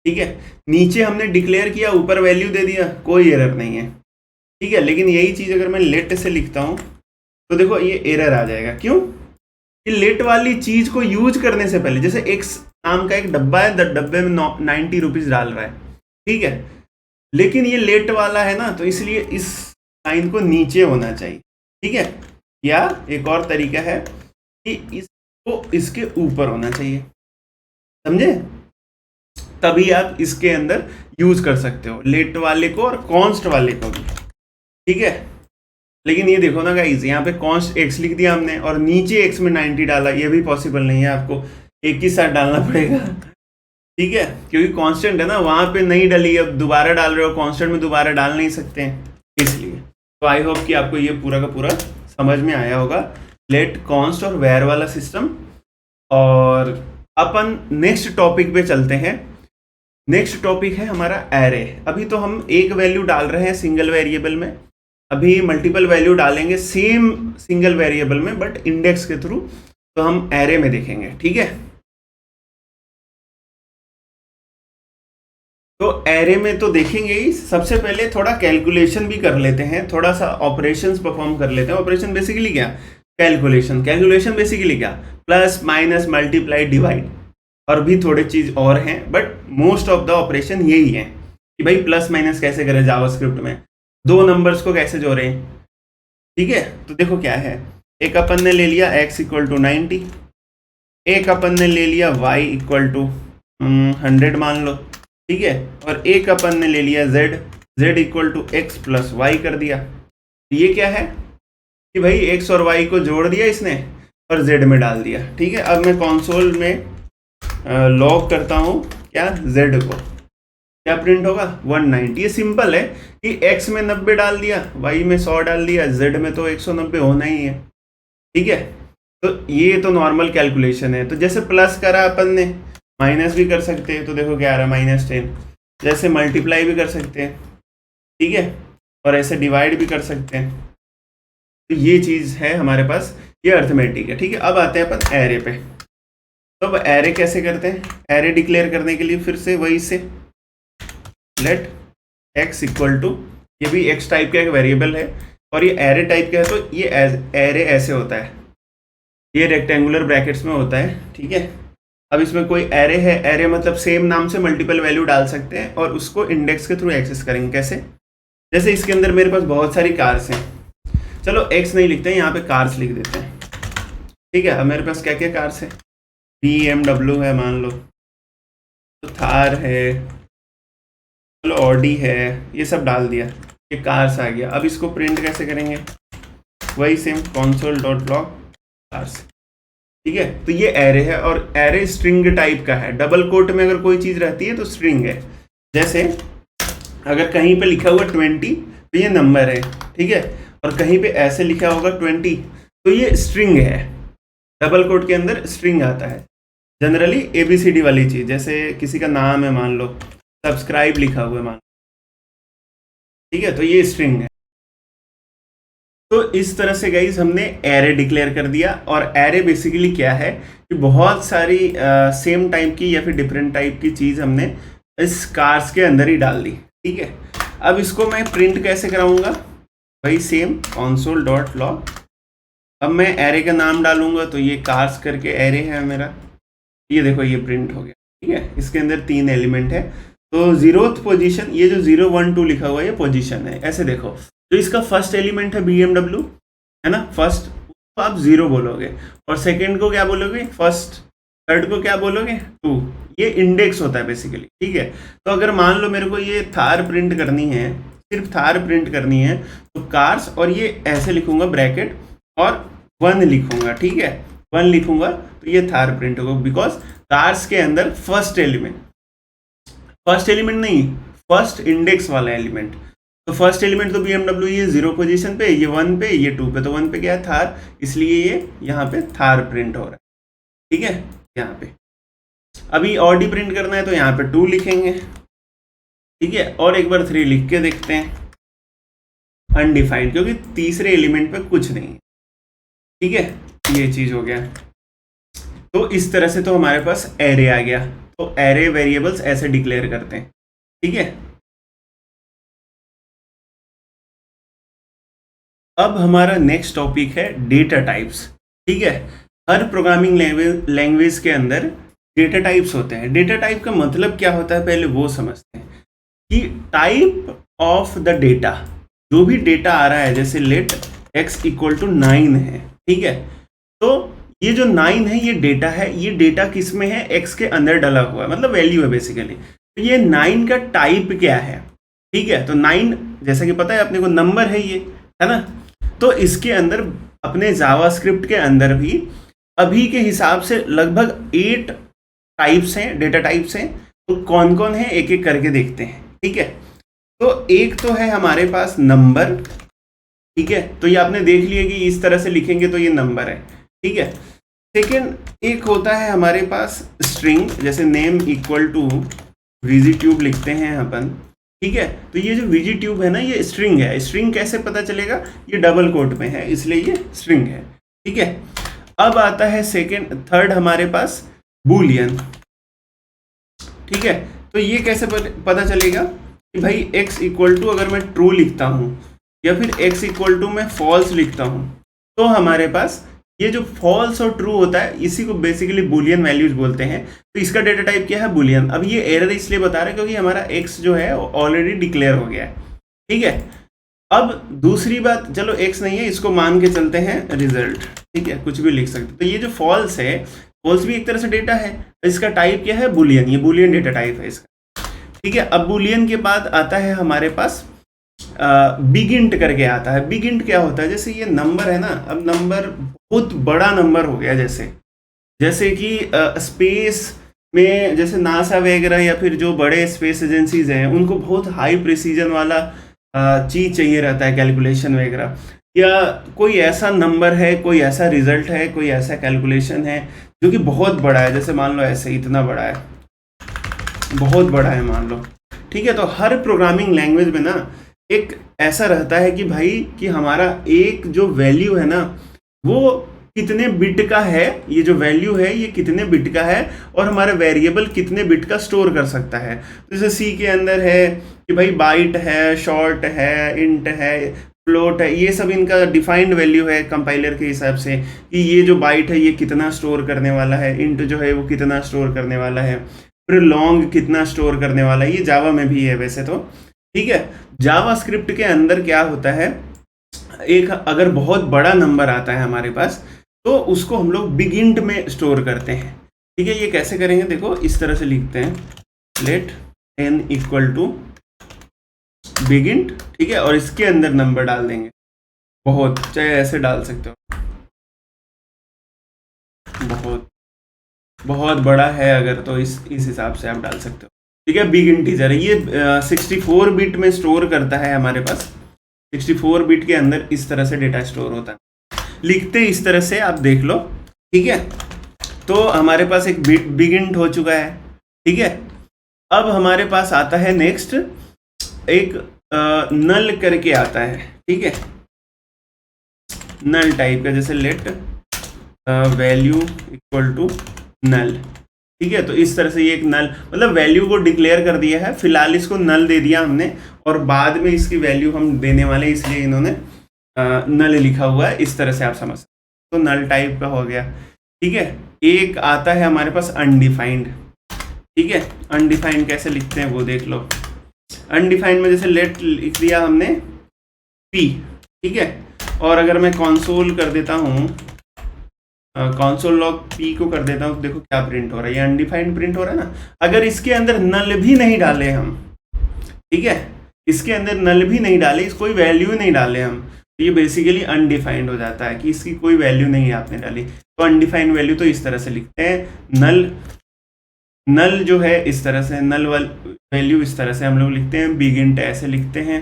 Speaker 1: ठीक है। नीचे हमने डिक्लेयर किया, ऊपर वैल्यू दे दिया, कोई एरर नहीं है, ठीक है। लेकिन यही चीज अगर मैं लेट से लिखता हूँ तो देखो ये एरर आ जाएगा। क्यों? कि लेट वाली चीज को यूज करने से पहले, जैसे x नाम का एक डब्बा है, डब्बे में 90 रुपीज डाल रहा है, ठीक है, लेकिन ये लेट वाला है ना, तो इसलिए इस साइन को नीचे होना चाहिए, ठीक है। या एक और तरीका है कि इसको इसके ऊपर होना चाहिए, समझे? तभी आप इसके अंदर यूज कर सकते हो, लेट वाले को और कॉन्स्ट वाले को भी, ठीक है। लेकिन ये देखो ना गाइस, यहाँ पे कॉन्स्ट x लिख दिया हमने और नीचे x में 90 डाला, ये भी पॉसिबल नहीं है, आपको एक ही साथ डालना पड़ेगा, ठीक है, क्योंकि कांस्टेंट है ना, वहां पे नहीं डाली, अब दोबारा डाल रहे हो, कांस्टेंट में दोबारा डाल नहीं सकते हैं, इसलिए। तो आई होप कि आपको ये पूरा का पूरा समझ में आया होगा, लेट, कॉन्स्ट और वेयर वाला सिस्टम। और अपन नेक्स्ट टॉपिक पे चलते हैं। नेक्स्ट टॉपिक है हमारा एरे। अभी तो हम एक वैल्यू डाल रहे हैं सिंगल वेरिएबल में, अभी मल्टीपल वैल्यू डालेंगे सेम सिंगल वेरिएबल में बट इंडेक्स के थ्रू, तो हम एरे में देखेंगे, ठीक है। तो एरे में तो देखेंगे ही, सबसे पहले थोड़ा कैलकुलेशन भी कर लेते हैं, थोड़ा सा ऑपरेशंस परफॉर्म कर लेते हैं। ऑपरेशन बेसिकली क्या, कैलकुलेशन। कैलकुलेशन बेसिकली क्या, प्लस माइनस मल्टीप्लाई डिवाइड, और भी थोड़े चीज और हैं but most of the operation यही है कि भाई प्लस माइनस कैसे करें जावास्क्रिप्ट में, दो नंबर्स को कैसे जोड़ें, ठीक है। तो देखो क्या है, एक अपन ने ले लिया x इक्वल टू 90, एक अपन ने ले लिया y इक्वल टू 100 मान लो, ठीक है, और एक अपन ने ले लिया z equal to x plus Y कर दिया। तो ये क्या है कि भाई x और y को जोड़ दिया इसने और z में डाल दिया, ठीक है। अब मैं कंसोल में लॉग करता हूँ क्या, z को, क्या प्रिंट होगा 190। ये सिंपल है कि x में 90 डाल दिया, y में 100 डाल दिया, z में तो 190 होना ही है, ठीक है। तो ये तो नॉर्मल कैलकुलेशन है। तो जैसे प्लस करा अपन ने, माइनस भी कर सकते हैं, तो देखो क्या आ रहा है -10। जैसे मल्टीप्लाई भी कर सकते हैं, ठीक है, और ऐसे डिवाइड भी कर सकते हैं। तो ये चीज़ है हमारे पास, ये अर्थमेटिक है, ठीक है। अब आते हैं अपन एरे पे। तो अब एरे कैसे करते हैं, एरे डिक्लेयर करने के लिए फिर से वही से लेट x इक्वल टू, ये भी x टाइप का एक वेरिएबल है और ये एरे टाइप का है, तो ये एरे ऐसे होता है, ये रेक्टेंगुलर ब्रैकेट्स में होता है, ठीक है। अब इसमें कोई एरे है, एरे मतलब सेम नाम से मल्टीपल वैल्यू डाल सकते हैं और उसको इंडेक्स के थ्रू एक्सेस करेंगे। कैसे, जैसे इसके अंदर मेरे पास बहुत सारी कार्स हैं, चलो x नहीं लिखते हैं, यहाँ पे कार्स लिख देते हैं, ठीक है। अब मेरे पास क्या क्या कार्स है, BMW है मान लो, तो थार है, चलो ऑडी है, ये सब डाल दिया, ये कार्स आ गया। अब इसको प्रिंट कैसे करेंगे, वही same console dot log cars, ठीक है। तो ये एरे है और एरे स्ट्रिंग टाइप का है। डबल कोट में अगर कोई चीज़ रहती है तो स्ट्रिंग है। जैसे अगर कहीं पे लिखा हुआ 20 तो ये नंबर है, ठीक है, और कहीं पे ऐसे लिखा होगा 20 तो ये स्ट्रिंग है। डबल कोट के अंदर स्ट्रिंग आता है जनरली, ABCD वाली चीज़। जैसे किसी का नाम है मान लो, सब्सक्राइब लिखा हुआ है मान लो, ठीक है, तो ये स्ट्रिंग है। तो इस तरह से गाइज हमने एरे डिक्लेयर कर दिया। और एरे बेसिकली क्या है कि बहुत सारी सेम टाइप की या फिर डिफरेंट टाइप की चीज़ हमने इस कार्स के अंदर ही डाल दी, ठीक है। अब इसको मैं प्रिंट कैसे कराऊंगा, भाई सेम console डॉट लॉग। अब मैं एरे का नाम डालूंगा तो ये कार्स करके एरे है मेरा, ये देखो ये प्रिंट हो गया, ठीक है। इसके अंदर 3 एलिमेंट है, तो 0th पोजीशन, ये जो 0 1 2 लिखा हुआ है ये पोजीशन है। ऐसे देखो, तो इसका फर्स्ट एलिमेंट है BMW, है ना, फर्स्ट, तो आप 0 बोलोगे, और सेकंड को क्या बोलोगे फर्स्ट, थर्ड को क्या बोलोगे 2। ये इंडेक्स होता है बेसिकली, ठीक है। तो अगर मान लो मेरे को ये थार प्रिंट करनी है, सिर्फ थार प्रिंट करनी है, तो कार्स, और ये ऐसे लिखूंगा ब्रैकेट और 1 लिखूंगा, ठीक है, 1 लिखूंगा तो ये थार प्रिंट होगा, बिकॉज कार्स के अंदर फर्स्ट एलिमेंट नहीं, फर्स्ट इंडेक्स वाला एलिमेंट। तो फर्स्ट एलिमेंट तो BMW, ये 0 पोजीशन पे, ये 1 पे, ये 2 पे, तो 1 पे क्या है थार, इसलिए ये यहाँ पे थार प्रिंट हो रहा है, ठीक है। यहाँ पे अभी ऑडी प्रिंट करना है तो यहाँ पे 2 लिखेंगे, ठीक है, और एक बार 3 लिख के देखते हैं, अनडिफाइंड, क्योंकि तीसरे एलिमेंट पे कुछ नहीं है, ठीक है। ये चीज हो गया। तो इस तरह से तो हमारे पास एरे आ गया। तो एरे वेरिएबल्स ऐसे डिक्लेयर करते हैं, ठीक है। अब हमारा नेक्स्ट टॉपिक है डेटा टाइप्स, ठीक है। हर प्रोग्रामिंग लैंग्वेज के अंदर डेटा टाइप्स होते हैं। डेटा टाइप का मतलब क्या होता है पहले वो समझते हैं कि टाइप ऑफ द डेटा, जो भी डेटा आ रहा है, जैसे लेट x इक्वल टू 9 है, ठीक है। तो ये जो 9 है ये डेटा है, ये डेटा किस में है, x के अंदर डाला हुआ है, मतलब वैल्यू है बेसिकली। तो ये 9 का टाइप क्या है, ठीक है। तो 9 जैसा कि पता है अपने को नंबर है ये, है ना। तो इसके अंदर अपने जावास्क्रिप्ट के अंदर भी अभी के हिसाब से लगभग 8 टाइप्स हैं, डेटा टाइप्स हैं। तो कौन कौन है एक एक करके देखते हैं, ठीक है। तो एक तो है हमारे पास नंबर, ठीक है। तो ये आपने देख लिया कि इस तरह से लिखेंगे तो ये नंबर है, ठीक है। सेकेंड एक होता है हमारे पास स्ट्रिंग, जैसे नेम इक्वल टू वीजीट्यूब लिखते हैं अपन, ठीक है। तो ये जो वीजीट्यूब है ना, ये स्ट्रिंग है। स्ट्रिंग कैसे पता चलेगा? ये डबल कोट में है इसलिए ये स्ट्रिंग है, ठीक है। अब आता है थर्ड हमारे पास बूलियन, ठीक है। तो ये कैसे पता चलेगा कि भाई x इक्वल टू अगर मैं ट्रू लिखता हूँ या फिर x इक्वल टू मैं फॉल्स लिखता हूँ, तो हमारे पास ये जो फॉल्स और ट्रू होता है इसी को बेसिकली बूलियन वैल्यूज बोलते हैं। तो इसका डेटा टाइप क्या है? बूलियन। अब ये एरर इसलिए बता रहा है क्योंकि हमारा x जो है ऑलरेडी डिक्लेयर हो गया है, ठीक है। अब दूसरी बात, चलो x नहीं है, इसको मान के चलते हैं रिजल्ट, ठीक है, कुछ भी लिख सकते। तो ये जो फॉल्स है, फॉल्स भी एक तरह से डेटा है, इसका टाइप क्या है? बूलियन। ये बूलियन डेटा टाइप है इसका, ठीक है। अब बूलियन के बाद आता है हमारे पास बिगिंट करके आता है। बिगिंट क्या होता है? जैसे ये नंबर है ना, अब नंबर बहुत बड़ा नंबर हो गया, जैसे कि स्पेस में जैसे नासा वगैरह या फिर जो बड़े स्पेस एजेंसीज हैं उनको बहुत हाई प्रिसीजन वाला चीज चाहिए रहता है, कैलकुलेशन वगैरह, या कोई ऐसा नंबर है, कोई ऐसा रिजल्ट है, कोई ऐसा कैलकुलेशन है जो कि बहुत बड़ा है, जैसे मान लो ऐसे इतना बड़ा है, बहुत बड़ा है मान लो, ठीक है। तो हर प्रोग्रामिंग लैंग्वेज में ना एक ऐसा रहता है कि भाई कि हमारा एक जो वैल्यू है ना वो कितने बिट का है, ये जो वैल्यू है ये कितने बिट का है और हमारा वेरिएबल कितने बिट का स्टोर कर सकता है। तो जैसे सी के अंदर है कि भाई बाइट है, शॉर्ट है, इंट है, फ्लोट है, ये सब इनका डिफाइंड वैल्यू है कंपाइलर के हिसाब से कि ये जो बाइट है ये कितना स्टोर करने वाला है, इंट जो है वो कितना स्टोर करने वाला है, फिर लॉन्ग कितना स्टोर करने वाला है। ये जावा में भी है वैसे तो, ठीक है। जावा स्क्रिप्ट के अंदर क्या होता है, एक अगर बहुत बड़ा नंबर आता है हमारे पास तो उसको हम लोग बिगिंट में स्टोर करते हैं, ठीक है। ये कैसे करेंगे? देखो इस तरह से लिखते हैं, लेट n इक्वल टू बिगिंट, ठीक है, और इसके अंदर नंबर डाल देंगे, बहुत, चाहे ऐसे डाल सकते हो, बहुत बड़ा है अगर तो इस हिसाब से आप डाल सकते हो, ठीक है। बिग इंटीजर है ये, 64 बिट में स्टोर करता है हमारे पास, 64 बिट के अंदर इस तरह से डेटा स्टोर होता है। लिखते इस तरह से आप देख लो, ठीक है। तो हमारे पास एक बिग इंट हो चुका है, ठीक है। अब हमारे पास आता है नेक्स्ट एक नल करके आता है, ठीक है, नल टाइप का, जैसे let value equal to null, ठीक है। तो इस तरह से ये एक नल, मतलब वैल्यू को डिक्लेयर कर दिया है, फिलहाल इसको नल दे दिया हमने और बाद में इसकी वैल्यू हम देने वाले, इसलिए इन्होंने नल लिखा हुआ है, इस तरह से आप समझ सकते। तो नल टाइप का हो गया, ठीक है। एक आता है हमारे पास अनडिफाइंड, ठीक है। अनडिफाइंड कैसे लिखते हैं वो देख लो। अनडिफाइंड में जैसे लेट लिख दिया हमने p, ठीक है, और अगर मैं कंसोल कर देता हूँ, कंसोल लॉग p को कर देता हूँ, देखो क्या प्रिंट हो रहा है, ये अनडिफाइंड प्रिंट हो रहा है ना। अगर इसके अंदर नल भी नहीं डाले हम, ठीक है, इसके अंदर नल भी नहीं डाले, कोई वैल्यू नहीं डाले हम, तो ये बेसिकली अनडिफाइंड हो जाता है कि इसकी कोई वैल्यू नहीं आपने डाली। तो अनडिफाइंड वैल्यू तो इस तरह से लिखते हैं, नल जो है इस तरह से, नल वैल्यू इस तरह से हम लोग लिखते हैं, बिगिंट ऐसे लिखते हैं,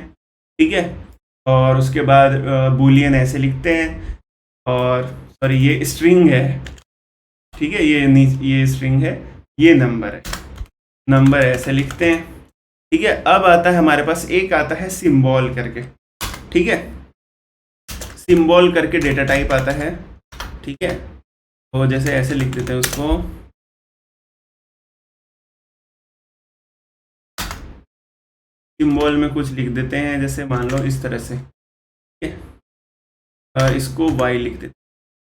Speaker 1: ठीक है, और उसके बाद बूलियन ऐसे लिखते हैं, और सॉरी ये स्ट्रिंग है, ठीक है, ये स्ट्रिंग है, ये नंबर है, नंबर ऐसे लिखते हैं, ठीक है। अब आता है हमारे पास एक आता है सिंबल करके, ठीक है, सिंबल करके डेटा टाइप आता है, ठीक है। तो जैसे ऐसे लिख देते हैं उसको, सिंबल में कुछ लिख देते हैं, जैसे मान लो इस तरह से, ठीक है, इसको y लिख देते हैं,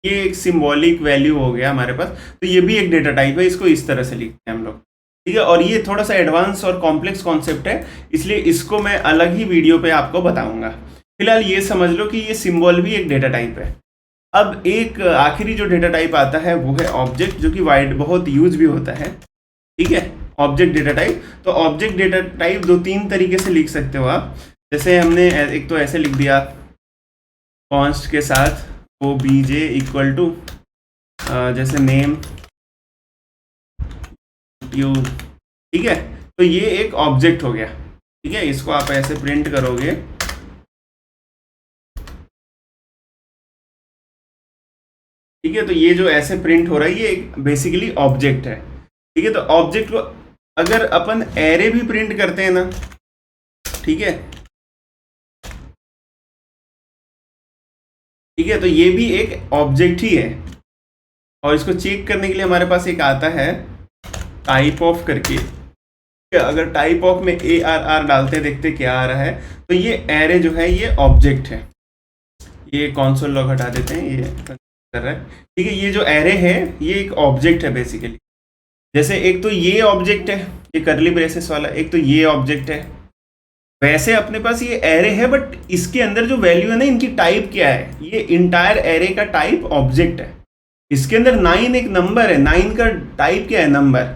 Speaker 1: ये एक सिंबॉलिक वैल्यू हो गया हमारे पास। तो ये भी एक डेटा टाइप है, इसको इस तरह से लिखते हैं हम लोग, ठीक है। और ये थोड़ा सा एडवांस और कॉम्प्लेक्स कॉन्सेप्ट है, इसलिए इसको मैं अलग ही वीडियो पे आपको बताऊंगा। फिलहाल ये समझ लो कि ये सिंबल भी एक डेटा टाइप है। अब एक आखिरी जो डेटा टाइप आता है वो है ऑब्जेक्ट, जो कि वाइड बहुत यूज भी होता है, ठीक है, ऑब्जेक्ट डेटा टाइप। तो ऑब्जेक्ट डेटा टाइप 2-3 तरीके से लिख सकते हो आप। जैसे हमने एक तो ऐसे लिख दिया कॉन्स्ट के साथ obj इक्वल टू जैसे नेम ट्यूब, ठीक है। तो ये एक ऑब्जेक्ट हो गया, ठीक है, इसको आप ऐसे प्रिंट करोगे, ठीक है, तो ये जो ऐसे प्रिंट हो रहा है ये एक बेसिकली ऑब्जेक्ट है। ठीक है, तो ऑब्जेक्ट को अगर अपन एरे भी प्रिंट करते हैं ना, ठीक है, ठीक है, तो ये भी एक ऑब्जेक्ट ही है। और इसको चेक करने के लिए हमारे पास एक आता है टाइप ऑफ करके। अगर टाइप ऑफ में ARR डालते देखते क्या आ रहा है, तो ये एरे जो है ये ऑब्जेक्ट है। ये कंसोल लॉग हटा देते हैं, ये कर रहा है। ठीक है, ये जो एरे है ये एक ऑब्जेक्ट है बेसिकली। जैसे एक तो ये ऑब्जेक्ट है, ये करली ब्रेसेस वाला, एक तो ये ऑब्जेक्ट है। वैसे अपने पास ये एरे है, बट इसके अंदर जो वैल्यू है ना, इनकी टाइप क्या है, ये इंटायर एरे का टाइप ऑब्जेक्ट है। इसके अंदर 9 एक नंबर है, 9 का टाइप क्या है, नंबर।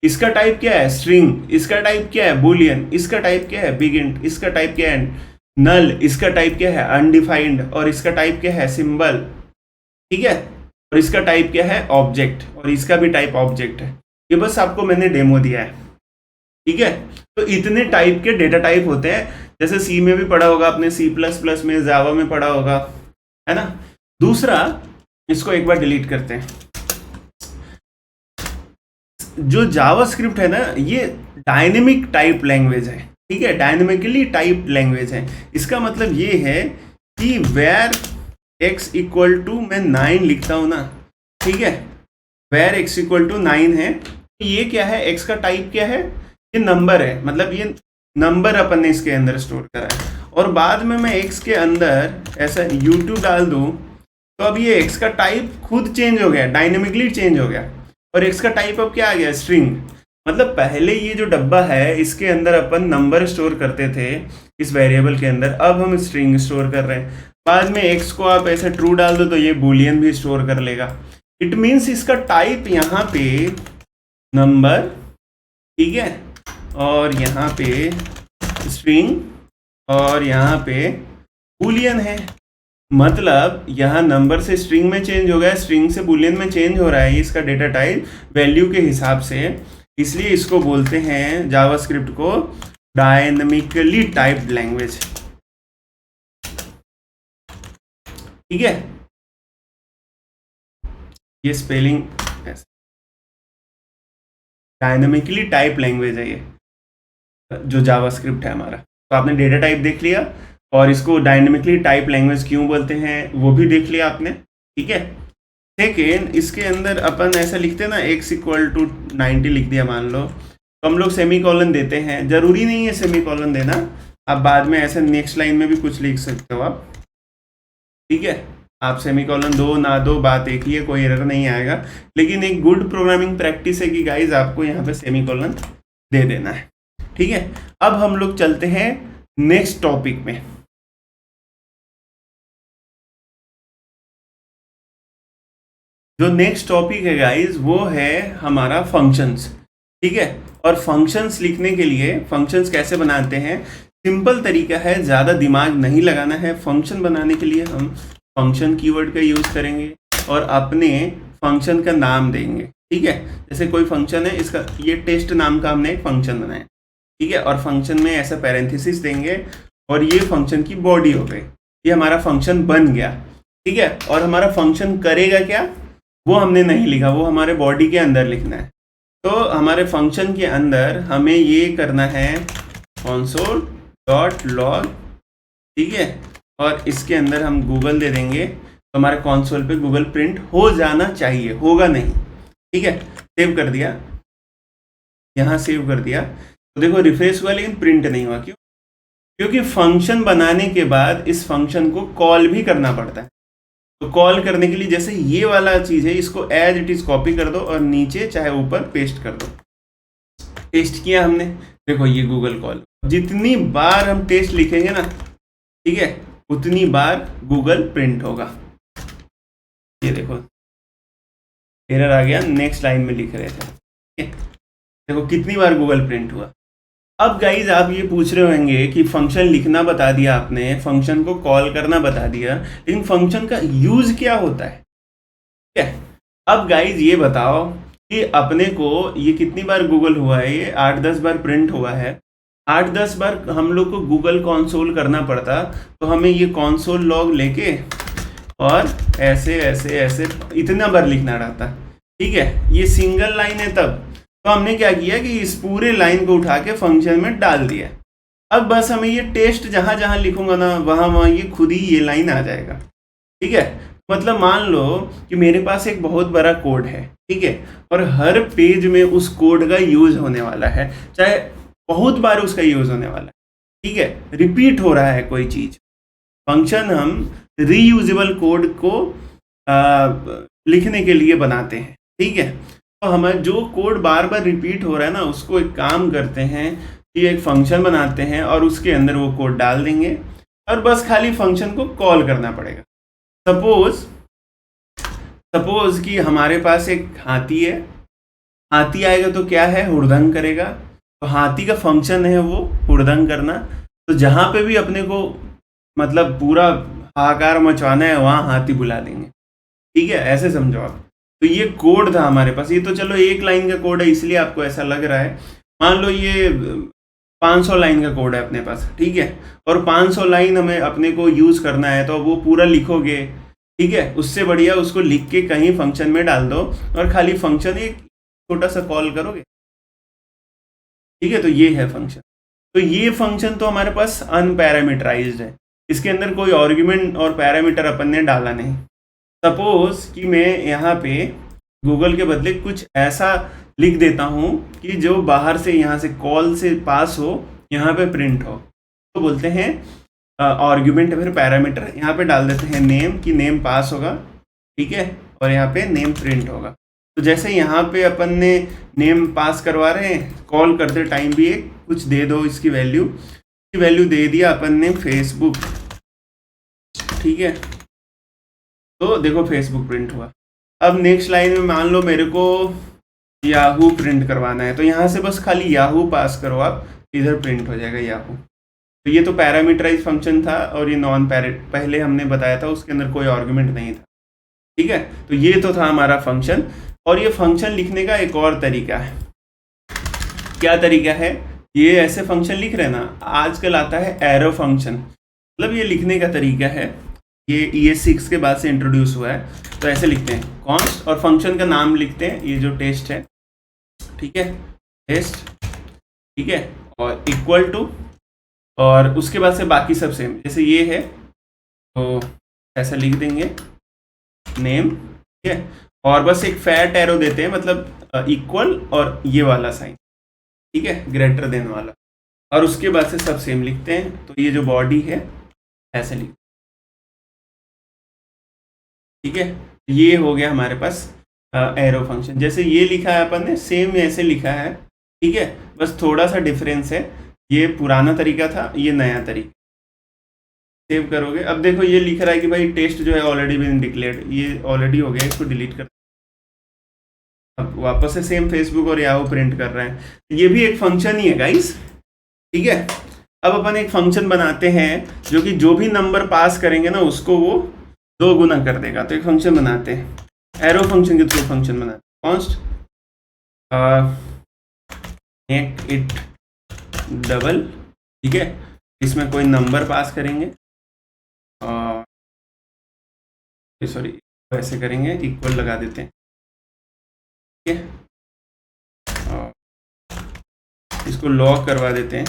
Speaker 1: इसका टाइप क्या है, स्ट्रिंग। इसका टाइप क्या है, बुलियन। इसका टाइप क्या है, बिग इंट। इसका टाइप क्या है, नल। इसका टाइप क्या है, अनडिफाइंड। और इसका टाइप क्या है, सिंबल। ठीक है, और इसका टाइप क्या है, ऑब्जेक्ट। और इसका भी टाइप ऑब्जेक्ट है। ये बस आपको मैंने डेमो दिया है। ठीक है, तो इतने टाइप के डेटा टाइप होते हैं। जैसे सी में भी पढ़ा होगा आपने, C++ में, जावा में पढ़ा होगा, है ना। दूसरा, इसको एक बार डिलीट करते हैं। जो जावास्क्रिप्ट है ना, ये डायनेमिक टाइप लैंग्वेज है। ठीक है, डायनेमिकली टाइप लैंग्वेज है। इसका मतलब ये है कि वेर x इक्वल टू, मैं 9 लिखता हूं ना, ठीक है, वेर x इक्वल टू 9 है। ये क्या है, x का टाइप क्या है, ये नंबर है। मतलब ये नंबर अपन ने इसके अंदर स्टोर करा है। और बाद में मैं x के अंदर ऐसा YouTube डाल दूं, तो अब ये x का टाइप खुद चेंज हो गया, डायनेमिकली चेंज हो गया। और x का टाइप अब क्या आ गया, स्ट्रिंग। मतलब पहले ये जो डब्बा है, इसके अंदर अपन नंबर स्टोर करते थे इस वेरिएबल के अंदर, अब हम स्ट्रिंग स्टोर कर रहे हैं। बाद में x को आप ऐसे ट्रू डाल दो तो ये बूलियन भी स्टोर कर लेगा। इट मीन्स इसका टाइप यहाँ पे नंबर, ठीक है, और यहाँ पे स्ट्रिंग, और यहाँ पे बूलियन है। मतलब यहाँ नंबर से स्ट्रिंग में चेंज हो गया, स्ट्रिंग से बूलियन में चेंज हो रहा है इसका डेटा टाइप वैल्यू के हिसाब से। इसलिए इसको बोलते हैं जावास्क्रिप्ट को डायनेमिकली टाइप्ड लैंग्वेज। ठीक है, ये स्पेलिंग डायनेमिकली टाइप लैंग्वेज है ये जो जावास्क्रिप्ट है हमारा। तो आपने डेटा टाइप देख लिया, और इसको डायनेमिकली टाइप लैंग्वेज क्यों बोलते हैं वो भी देख लिया आपने। ठीक है, लेकिन इसके अंदर अपन ऐसा लिखते हैं ना, x इक्वल टू 90 लिख दिया मान लो, तो हम लोग सेमी कॉलन देते हैं। जरूरी नहीं है सेमी कॉलन देना, आप बाद में ऐसे नेक्स्ट लाइन में भी कुछ लिख सकते हो आप। ठीक है, आप सेमी कॉलन दो ना दो, बात एक ही है, कोई एरर नहीं आएगा। लेकिन एक गुड प्रोग्रामिंग प्रैक्टिस है कि गाइज आपको यहाँ पे सेमी कॉलन दे देना है। ठीक है, अब हम लोग चलते हैं नेक्स्ट टॉपिक में। जो नेक्स्ट टॉपिक है गाइज वो है हमारा फंक्शंस। ठीक है, और फंक्शंस लिखने के लिए, फंक्शंस कैसे बनाते हैं, सिंपल तरीका है, ज़्यादा दिमाग नहीं लगाना है। फंक्शन बनाने के लिए हम फंक्शन कीवर्ड का यूज़ करेंगे और अपने फंक्शन का नाम देंगे। ठीक है, जैसे कोई फंक्शन है, इसका ये टेस्ट नाम का हमने एक फंक्शन बनाया। ठीक है, और फंक्शन में ऐसा पैरेंथेसिस देंगे, और ये फंक्शन की बॉडी हो गई, ये हमारा फंक्शन बन गया। ठीक है, और हमारा फंक्शन करेगा क्या वो हमने नहीं लिखा, वो हमारे बॉडी के अंदर लिखना है। तो हमारे फंक्शन के अंदर हमें ये करना है console.log। ठीक है, और इसके अंदर हम गूगल दे देंगे, तो हमारे कंसोल पे गूगल प्रिंट हो जाना चाहिए, होगा नहीं। ठीक है, सेव कर दिया, यहाँ सेव कर दिया, तो देखो रिफ्रेश हुआ लेकिन प्रिंट नहीं हुआ। क्यों? क्योंकि फंक्शन बनाने के बाद इस फंक्शन को कॉल भी करना पड़ता है। तो कॉल करने के लिए जैसे ये वाला चीज़ है, इसको एज इट इज़ कॉपी कर दो और नीचे चाहे ऊपर पेस्ट कर दो। टेस्ट किया हमने, देखो ये गूगल कॉल। जितनी बार हम टेस्ट लिखेंगे ना, ठीक है, उतनी बार गूगल प्रिंट होगा। ये देखो एरर आ गया, नेक्स्ट लाइन में लिख रहे थे। ठीक है, देखो कितनी बार गूगल प्रिंट हुआ। अब गाइज आप ये पूछ रहे होंगे कि फंक्शन लिखना बता दिया आपने, फंक्शन को कॉल करना बता दिया, लेकिन फंक्शन का यूज क्या होता है। ठीक है, अब गाइज ये बताओ कि अपने को ये कितनी बार गूगल हुआ है, ये 8-10 बार प्रिंट हुआ है। 8-10 बार हम लोग को गूगल कंसोल करना पड़ता, तो हमें ये कंसोल लॉग लेके और ऐसे ऐसे ऐसे इतना बार लिखना रहता है। ठीक है, ये सिंगल लाइन है तब। तो हमने क्या किया कि इस पूरे लाइन को उठा के फंक्शन में डाल दिया। अब बस हमें ये टेस्ट जहां जहां लिखूंगा ना वहां वहां ये खुद ही ये लाइन आ जाएगा। ठीक है, मतलब मान लो कि मेरे पास एक बहुत बड़ा कोड है, ठीक है, और हर पेज में उस कोड का यूज होने वाला है, चाहे बहुत बार उसका यूज होने वाला है। ठीक है, रिपीट हो रहा है कोई चीज। फंक्शन हम रीयूजेबल कोड को लिखने के लिए बनाते हैं। ठीक है, तो हमें जो कोड बार बार रिपीट हो रहा है ना, उसको एक काम करते हैं कि एक फंक्शन बनाते हैं और उसके अंदर वो कोड डाल देंगे और बस खाली फंक्शन को कॉल करना पड़ेगा। सपोज कि हमारे पास एक हाथी है। हाथी आएगा तो क्या है, हुड़दंग करेगा। तो हाथी का फंक्शन है वो हुड़दंग करना। तो जहां पे भी अपने को मतलब पूरा हाहाकार मचवाना है वहां हाथी बुला देंगे। ठीक है, ऐसे समझो आप। तो ये कोड था हमारे पास। ये तो चलो एक लाइन का कोड है इसलिए आपको ऐसा लग रहा है। मान लो ये 500 लाइन का कोड है अपने पास। ठीक है, और 500 लाइन हमें अपने को यूज करना है तो वो पूरा लिखोगे। ठीक है, उससे बढ़िया उसको लिख के कहीं फंक्शन में डाल दो और खाली फंक्शन एक छोटा सा कॉल करोगे। ठीक है, तो ये है फंक्शन। तो ये फंक्शन तो हमारे पास अनपैरामीटराइज्ड है। इसके अंदर कोई आर्ग्यूमेंट और पैरामीटर अपन ने डाला नहीं। सपोज कि मैं यहाँ पे गूगल के बदले कुछ ऐसा लिख देता हूँ कि जो बाहर से यहाँ से कॉल से पास हो, यहाँ पे प्रिंट हो, तो बोलते हैं आर्ग्यूमेंट फिर पैरामीटर। यहाँ पे डाल देते हैं नेम, कि नेम पास होगा। ठीक है, और यहाँ पे नेम प्रिंट होगा। तो जैसे यहाँ पे अपन ने नेम पास करवा रहे हैं, कॉल करते टाइम भी एक कुछ दे दो इसकी वैल्यू दे दिया अपन ने फेसबुक। ठीक है, तो देखो फेसबुक प्रिंट हुआ। अब नेक्स्ट लाइन में मान लो मेरे को याहू प्रिंट करवाना है, तो यहाँ से बस खाली याहू पास करो आप, इधर प्रिंट हो जाएगा याहू। तो ये तो पैरामीटराइज फंक्शन था और ये नॉन पहले हमने बताया था उसके अंदर कोई आर्गुमेंट नहीं था। ठीक है, तो ये तो था हमारा फंक्शन। और ये फंक्शन लिखने का एक और तरीका है। क्या तरीका है, ये ऐसे फंक्शन लिख रहे हैं ना, आजकल आता है एरो फंक्शन। मतलब ये लिखने का तरीका है, ये ES6 के बाद से इंट्रोड्यूस हुआ है। तो ऐसे लिखते हैं कॉन्स्ट और फंक्शन का नाम लिखते हैं, ये जो टेस्ट है। ठीक है, टेस्ट। ठीक है, और इक्वल टू, और उसके बाद से बाकी सब सेम। जैसे ये है तो ऐसा लिख देंगे नेम। ठीक है, और बस एक फैट एरो देते हैं, मतलब इक्वल और ये वाला साइन। ठीक है, ग्रेटर देन वाला, और उसके बाद से सब सेम लिखते हैं। तो ये जो बॉडी है ऐसे लिख। ठीक है, ये हो गया हमारे पास एरो फंक्शन। जैसे ये लिखा है अपन ने, सेम ऐसे लिखा है। ठीक है, बस थोड़ा सा डिफरेंस है, ये पुराना तरीका था, ये नया तरीका। सेव करोगे, अब देखो ये लिख रहा है कि भाई टेस्ट जो है ऑलरेडी बीन डिक्लेयर्ड, ये ऑलरेडी हो गया, इसको डिलीट कर। अब वापस से सेम फेसबुक और याहू प्रिंट कर रहे हैं। ये भी एक फंक्शन ही है गाइस। ठीक है, अब अपन एक फंक्शन बनाते हैं जो कि जो भी नंबर पास करेंगे ना उसको वो 2 गुना कर देगा। तो एक फंक्शन बनाते हैं, एरो फंक्शन के थ्रू फंक्शन बनाते हैं। Const make it double. ठीक है, इसमें कोई नंबर पास करेंगे और सॉरी ऐसे करेंगे, इक्वल लगा देते हैं। ठीक है, और इसको लॉग करवा देते हैं,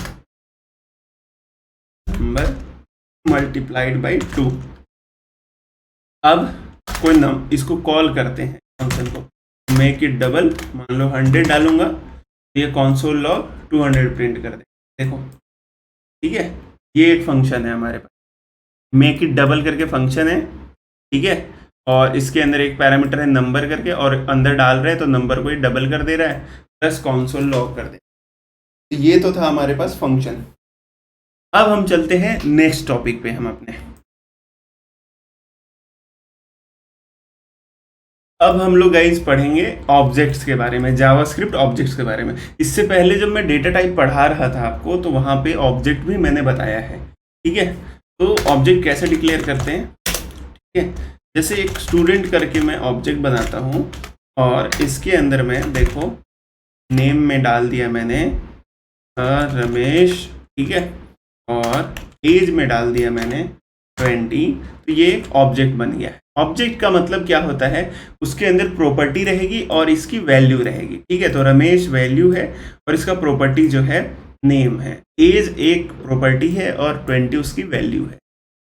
Speaker 1: नंबर मल्टीप्लाइड बाई 2। अब कोई इसको कॉल करते हैं फंक्शन को, मेक इट डबल। मान लो 100 डालूंगा तो ये कॉन्सोल लॉग 200 प्रिंट कर दे। देखो, ठीक है, ये एक फंक्शन है हमारे पास, मेक इट डबल करके फंक्शन है। ठीक है, और इसके अंदर एक पैरामीटर है नंबर करके, और अंदर डाल रहे हैं तो नंबर को ही डबल कर दे रहा है, प्लस कॉन्सोल लॉग कर दे। ये तो था हमारे पास फंक्शन। अब हम चलते हैं नेक्स्ट टॉपिक पे। हम अपने अब हम लोग गाइज पढ़ेंगे ऑब्जेक्ट्स के बारे में, जावास्क्रिप्ट ऑब्जेक्ट्स के बारे में। इससे पहले जब मैं डेटा टाइप पढ़ा रहा था आपको तो वहाँ पे ऑब्जेक्ट भी मैंने बताया है। ठीक है, तो ऑब्जेक्ट कैसे डिक्लेयर करते हैं। ठीक है, जैसे एक स्टूडेंट करके मैं ऑब्जेक्ट बनाता हूँ और इसके अंदर में देखो नेम में डाल दिया मैंने रमेश। ठीक है, और एज में डाल दिया मैंने 20, तो ये एक ऑब्जेक्ट बन गया है। ऑब्जेक्ट का मतलब क्या होता है, उसके अंदर प्रॉपर्टी रहेगी और इसकी वैल्यू रहेगी। ठीक है, तो रमेश वैल्यू है और इसका प्रॉपर्टी जो है नेम है। एज एक प्रॉपर्टी है और 20 उसकी वैल्यू है।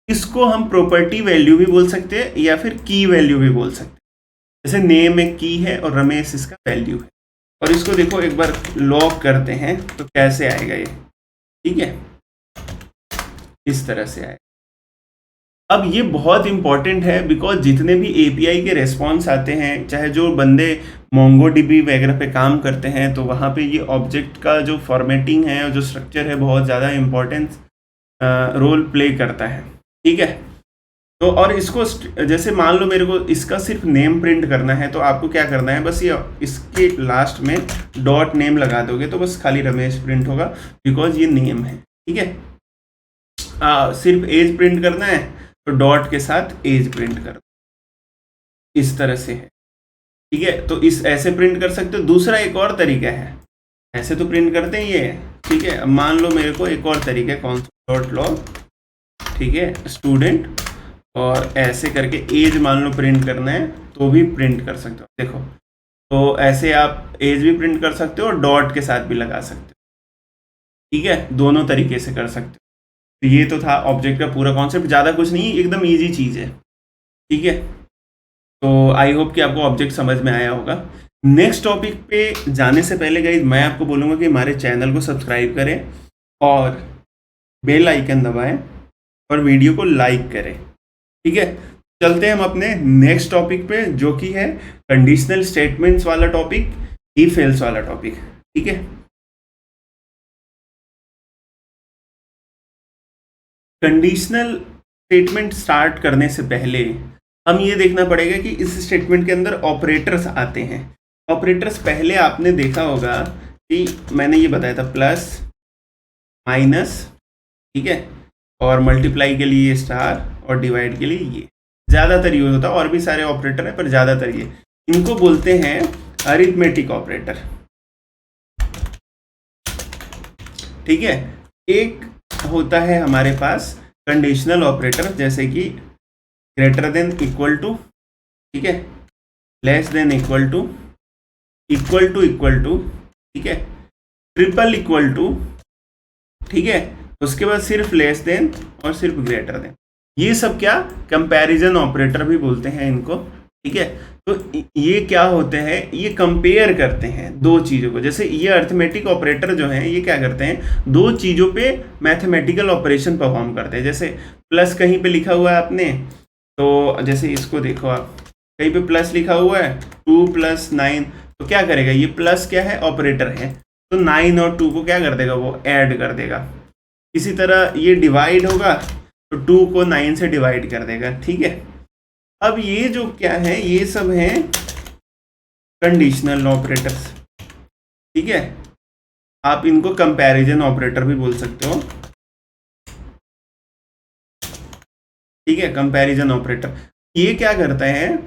Speaker 1: इसको हम प्रॉपर्टी वैल्यू भी बोल सकते हैं या फिर की वैल्यू भी बोल सकते हैं। जैसे नेम एक की है और रमेश इसका वैल्यू है। और इसको देखो एक बार लॉग करते हैं तो कैसे आएगा ये। ठीक है, इस तरह से आएगा। अब ये बहुत इंपॉर्टेंट है बिकॉज जितने भी एपीआई के रेस्पॉन्स आते हैं, चाहे जो बंदे मोंगोडीबी वगैरह पे काम करते हैं, तो वहाँ पे ये ऑब्जेक्ट का जो फॉर्मेटिंग है और जो स्ट्रक्चर है बहुत ज़्यादा इम्पोर्टेंस रोल प्ले करता है। ठीक है, तो और इसको जैसे मान लो मेरे को इसका सिर्फ नेम प्रिंट करना है, तो आपको क्या करना है, बस ये इसके लास्ट में डॉट नेम लगा दोगे तो बस खाली रमेश प्रिंट होगा बिकॉज ये नेम है। ठीक है, सिर्फ एज प्रिंट करना है तो डॉट के साथ एज प्रिंट कर दो, इस तरह से है। ठीक है, तो इस ऐसे प्रिंट कर सकते हो। दूसरा एक और तरीका है, ऐसे तो प्रिंट करते ही ये। ठीक है, अब मान लो मेरे को एक और तरीका है console डॉट लॉग, ठीक है, स्टूडेंट, और ऐसे करके एज मान लो प्रिंट करना है तो भी प्रिंट कर सकते हो। देखो, तो ऐसे आप एज भी प्रिंट कर सकते हो और डॉट के साथ भी लगा सकते हो। ठीक है, दोनों तरीके से कर सकते हो। तो ये तो था ऑब्जेक्ट का पूरा कॉन्सेप्ट, ज़्यादा कुछ नहीं, एकदम ईजी चीज़ है। ठीक है, तो आई होप कि आपको ऑब्जेक्ट समझ में आया होगा। नेक्स्ट टॉपिक पे जाने से पहले गाइज मैं आपको बोलूँगा कि हमारे चैनल को सब्सक्राइब करें और बेल आइकन दबाएं और वीडियो को लाइक करें। ठीक है, चलते हैं हम अपने नेक्स्ट टॉपिक पे, जो कि है कंडीशनल स्टेटमेंट्स वाला टॉपिक, इफ एल्स वाला टॉपिक। ठीक है, कंडीशनल स्टेटमेंट स्टार्ट करने से पहले हम ये देखना पड़ेगा कि इस स्टेटमेंट के अंदर ऑपरेटर्स आते हैं। ऑपरेटर्स पहले आपने देखा होगा कि मैंने ये बताया था, प्लस, माइनस, ठीक है, और मल्टीप्लाई के लिए स्टार और डिवाइड के लिए ये ज़्यादातर यूज होता है। और भी सारे ऑपरेटर हैं पर ज़्यादातर ये, इनको बोलते हैं अरिथमेटिक ऑपरेटर। ठीक है, एक होता है हमारे पास कंडीशनल ऑपरेटर, जैसे कि ग्रेटर देन इक्वल टू, ठीक है, less than equal to, equal to, ठीक है, ट्रिपल इक्वल टू, ठीक है, उसके बाद सिर्फ लेस देन और सिर्फ ग्रेटर देन। ये सब क्या, कंपैरिजन ऑपरेटर भी बोलते हैं इनको। ठीक है, तो ये क्या होते हैं, ये कंपेयर करते हैं दो चीज़ों को। जैसे ये अर्थमेटिक ऑपरेटर जो हैं, ये क्या करते हैं, दो चीज़ों पे मैथमेटिकल ऑपरेशन परफॉर्म करते हैं। जैसे प्लस कहीं पे लिखा हुआ है आपने, तो जैसे इसको देखो आप, कहीं पे प्लस लिखा हुआ है 2 + 9, तो क्या करेगा, ये प्लस क्या है, ऑपरेटर है, तो 9 और 2 को क्या कर देगा, वो ऐड कर देगा। इसी तरह ये डिवाइड होगा तो 2 को 9 से डिवाइड कर देगा। ठीक है, अब ये जो क्या है, ये सब हैं कंडीशनल ऑपरेटर्स। ठीक है, आप इनको कंपैरिजन ऑपरेटर भी बोल सकते हो। ठीक है, कंपैरिजन ऑपरेटर ये क्या करता है,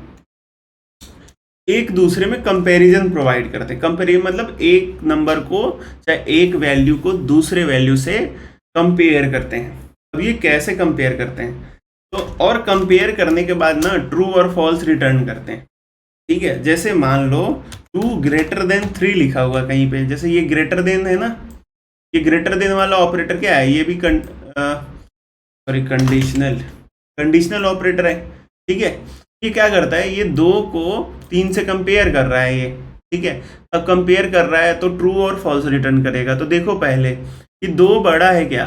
Speaker 1: एक दूसरे में कंपैरिजन प्रोवाइड करते हैं। कंपेयर मतलब एक नंबर को, चाहे एक वैल्यू को दूसरे वैल्यू से कंपेयर करते हैं। अब ये कैसे कंपेयर करते हैं, तो और कंपेयर करने के बाद ना ट्रू और फॉल्स रिटर्न करते हैं। ठीक है, जैसे मान लो 2 > 3 लिखा हुआ कहीं पे, जैसे ये ग्रेटर देन है ना, ये ग्रेटर देन वाला ऑपरेटर क्या है, ये भी कंडीशनल ऑपरेटर है। ठीक है, ये क्या करता है, ये 2 को 3 से कंपेयर कर रहा है ये। ठीक है, अब कंपेयर कर रहा है तो ट्रू और फॉल्स रिटर्न करेगा। तो देखो पहले, ये 2 बड़ा है क्या,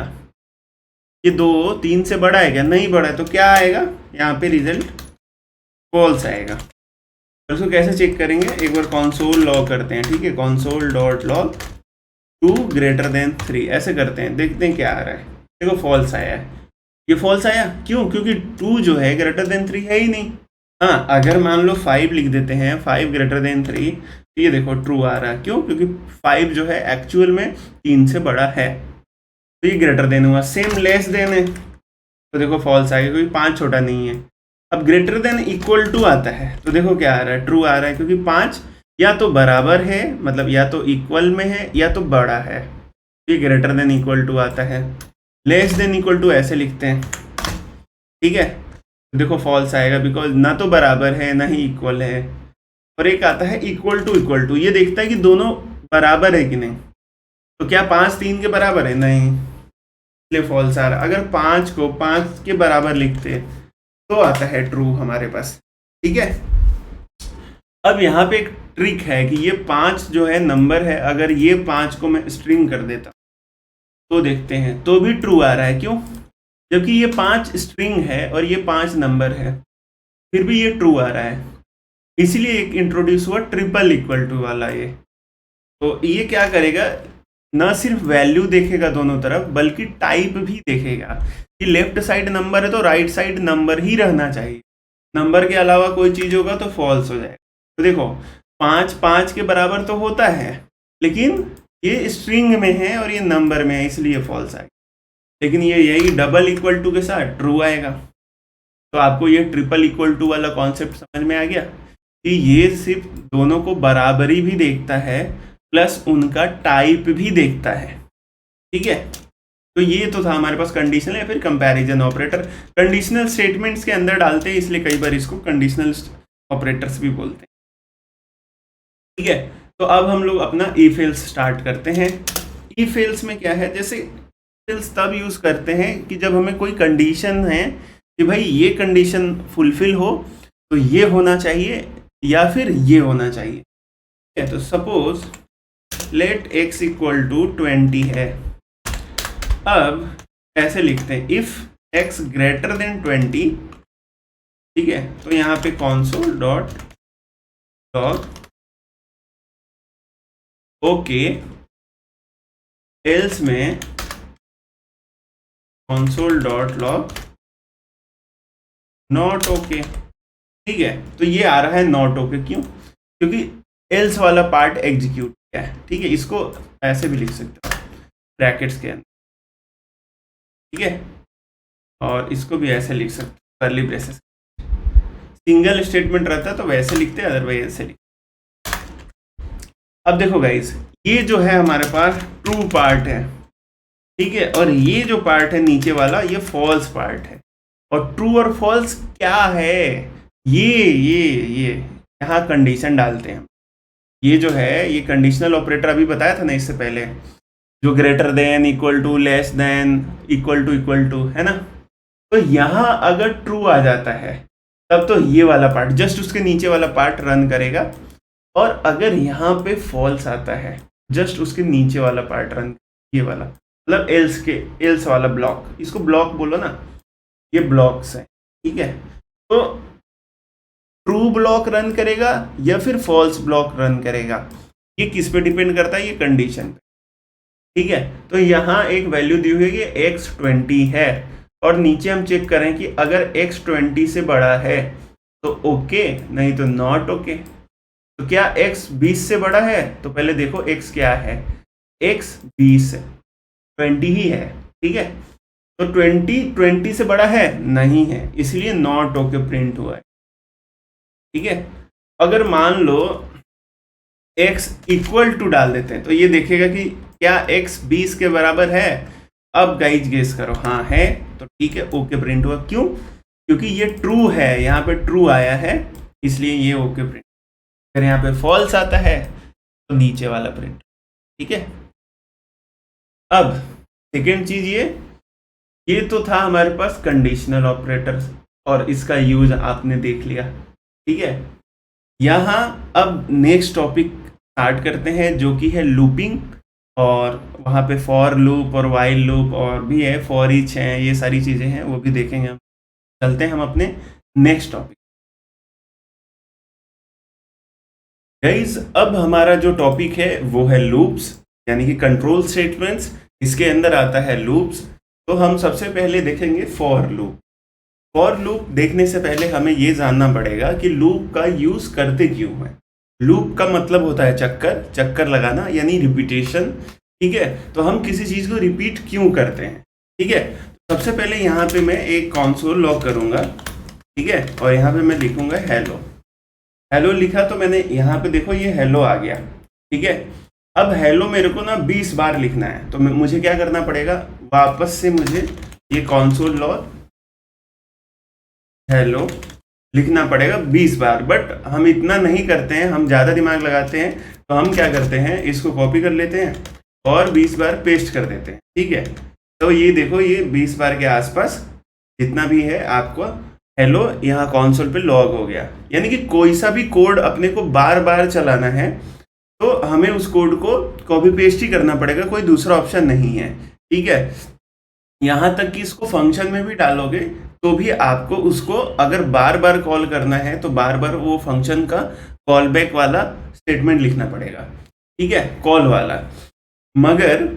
Speaker 1: ये 2 3 से बड़ा है क्या, नहीं बड़ा है, तो क्या आएगा यहाँ पे, रिजल्ट फॉल्स आएगा। तो उसको कैसे चेक करेंगे, एक बार कंसोल लॉग करते हैं। ठीक है, कंसोल डॉट लॉग 2 > 3 ऐसे करते हैं, देखते हैं क्या आ रहा है। देखो फॉल्स आया है, ये फॉल्स आया, क्यों, क्योंकि 2 जो है > 3 है ही नहीं। हाँ, अगर मान लो 5 लिख देते हैं, 5 > 3, तो ये देखो ट्रू आ रहा है, क्यों, क्योंकि 5 जो है एक्चुअल में 3 से बड़ा है, तो ये ग्रेटर देन हुआ। सेम लेस देन है तो देखो फॉल्स आएगा, क्योंकि 5 छोटा नहीं है। अब ग्रेटर देन इक्वल टू आता है तो देखो क्या आ रहा है, ट्रू आ रहा है, क्योंकि 5 या तो बराबर है, मतलब या तो इक्वल में है या तो बड़ा है, ये ग्रेटर देन इक्वल टू आता है। लेस देन इक्वल टू ऐसे लिखते हैं, ठीक है, तो देखो फॉल्स आएगा बिकॉज ना तो बराबर है ना ही इक्वल है। और एक आता है इक्वल टू, ये देखता है कि दोनों बराबर है कि नहीं। तो क्या 5 3 के बराबर है? नहीं, इसलिए फॉल्स आ रहा। अगर 5 को 5 के बराबर लिखते तो आता है ट्रू हमारे पास। ठीक है, अब यहाँ पे एक ट्रिक है कि ये 5 जो है नंबर है, अगर ये 5 को मैं स्ट्रिंग कर देता तो देखते हैं तो भी ट्रू आ रहा है। क्यों? जबकि ये 5 स्ट्रिंग है और ये 5 नंबर है, फिर भी ये ट्रू आ रहा है। इसलिए एक इंट्रोड्यूस हुआ ट्रिपल इक्वल टू वाला ये। तो ये क्या करेगा, न सिर्फ वैल्यू देखेगा दोनों तरफ, बल्कि टाइप भी देखेगा कि लेफ्ट साइड नंबर है तो राइट साइड नंबर ही रहना चाहिए, नंबर के अलावा कोई चीज़ होगा तो फॉल्स हो जाएगा। तो देखो 5 5 के बराबर तो होता है, लेकिन ये स्ट्रिंग में है और ये नंबर में है, इसलिए फॉल्स आएगा। लेकिन ये यही डबल इक्वल टू के साथ ट्रू आएगा। तो आपको ये ट्रिपल इक्वल टू वाला कॉन्सेप्ट समझ में आ गया कि ये सिर्फ दोनों को बराबरी भी देखता है प्लस उनका टाइप भी देखता है। ठीक है, तो ये तो था हमारे पास कंडीशनल या फिर कंपैरिजन ऑपरेटर। कंडीशनल स्टेटमेंट्स के अंदर डालते हैं, इसलिए कई बार इसको कंडीशनल ऑपरेटर्स भी बोलते हैं। ठीक है, तो अब हम लोग अपना इफ एल्स स्टार्ट करते हैं। इफ एल्स में क्या है, जैसे एल्स तब यूज करते हैं कि जब हमें कोई कंडीशन है कि भाई ये कंडीशन फुलफिल हो तो ये होना चाहिए या फिर ये होना चाहिए। ठीक है, तो suppose let x equal to 20 है। अब ऐसे लिखते हैं इफ x ग्रेटर देन 20। ठीक है, तो यहाँ पे console dot log okay, else में console dot log not okay. ठीक है, तो ये आ रहा है नॉट ओके। क्यों? क्योंकि एल्स वाला पार्ट एग्जीक्यूट किया है। ठीक है, इसको ऐसे भी लिख सकते हो ब्रैकेट्स के अंदर। ठीक है, और इसको भी ऐसे लिख सकते हो कर्ली ब्रेसेस। सिंगल स्टेटमेंट रहता तो वैसे लिखते, अदरवाइज ऐसे लिखते। अब देखो गाइस, ये जो है हमारे पास ट्रू पार्ट है। ठीक है, और ये जो पार्ट है नीचे वाला, ये फॉल्स पार्ट है। और ट्रू और फॉल्स क्या है, ये यहाँ कंडीशन डालते हैं। ये जो है ये कंडीशनल ऑपरेटर अभी बताया था ना इससे पहले, जो greater than, equal to, less than, equal to, है ना। तो यहाँ अगर ट्रू आ जाता है तब तो ये वाला पार्ट, जस्ट उसके नीचे वाला पार्ट रन करेगा। और अगर यहाँ पे फॉल्स आता है, जस्ट उसके नीचे वाला पार्ट रन, ये वाला मतलब एल्स वाला ब्लॉक, इसको ब्लॉक बोलो ना, ये ब्लॉक्स है। ठीक है, तो ट्रू ब्लॉक रन करेगा या फिर फॉल्स ब्लॉक रन करेगा, ये किस पे डिपेंड करता है, ये कंडीशन पे। ठीक है, तो यहाँ एक वैल्यू दी हुई है कि x 20 है, और नीचे हम चेक करें कि अगर x 20 से बड़ा है तो ओके, नहीं तो नॉट ओके। तो क्या x 20 से बड़ा है? तो पहले देखो x क्या है, x 20 है, 20 ही है। ठीक है, तो 20 से बड़ा है? नहीं है, इसलिए नॉट ओके प्रिंट हुआ है। ठीक है, अगर मान लो x इक्वल टू डाल देते हैं तो ये देखेगा कि क्या x 20 के बराबर है। अब गाइज गेस करो, हाँ है, तो ठीक है, ओके प्रिंट हुआ। क्यों? क्योंकि ये ट्रू है, यहाँ पे ट्रू आया है, इसलिए ये ओके प्रिंट। अगर यहाँ पे फॉल्स आता है तो नीचे वाला प्रिंट। ठीक है, अब सेकेंड चीज ये तो था हमारे पास कंडीशनल ऑपरेटर, और इसका यूज आपने देख लिया। ठीक है, यहाँ अब नेक्स्ट टॉपिक स्टार्ट करते हैं जो कि है लूपिंग, और वहाँ पे फॉर लूप और वाइल लूप और भी है, फॉर ईच है, ये सारी चीज़ें हैं, वो भी देखेंगे हम। चलते हैं हम अपने नेक्स्ट टॉपिक। गाइस, अब हमारा जो टॉपिक है वो है लूप्स, यानी कि कंट्रोल स्टेटमेंट्स। इसके अंदर आता है लूप्स। तो हम सबसे पहले देखेंगे फॉर लूप। फॉर लूप देखने से पहले हमें ये जानना पड़ेगा कि लूप का यूज करते क्यों है। लूप का मतलब होता है चक्कर लगाना, यानी रिपीटेशन। ठीक है, तो हम किसी चीज को रिपीट क्यों करते हैं। ठीक है, सबसे पहले यहाँ पे मैं एक कंसोल लॉग करूंगा। ठीक है, और यहाँ पे मैं लिखूंगा हेलो लिखा, तो मैंने यहाँ पे देखो ये हेलो आ गया। ठीक है, अब हेलो मेरे को ना 20 बार लिखना है, तो मुझे क्या करना पड़ेगा, वापस से मुझे ये कंसोल लॉग हेलो लिखना पड़ेगा 20 बार, बट हम इतना नहीं करते हैं, हम ज़्यादा दिमाग लगाते हैं, तो हम क्या करते हैं, इसको कॉपी कर लेते हैं और 20 बार पेस्ट कर देते हैं। ठीक है, तो ये देखो, ये 20 बार के आसपास जितना भी है आपको हेलो यहाँ कॉन्सोल पे लॉग हो गया। यानी कि कोई सा भी कोड अपने को बार बार चलाना है तो हमें उस कोड को कॉपी पेस्ट ही करना पड़ेगा, कोई दूसरा ऑप्शन नहीं है। ठीक है, यहाँ तक कि इसको फंक्शन में भी डालोगे तो भी आपको उसको अगर बार बार कॉल करना है तो बार बार वो फंक्शन का कॉल बैक वाला स्टेटमेंट लिखना पड़ेगा। ठीक है, कॉल वाला। मगर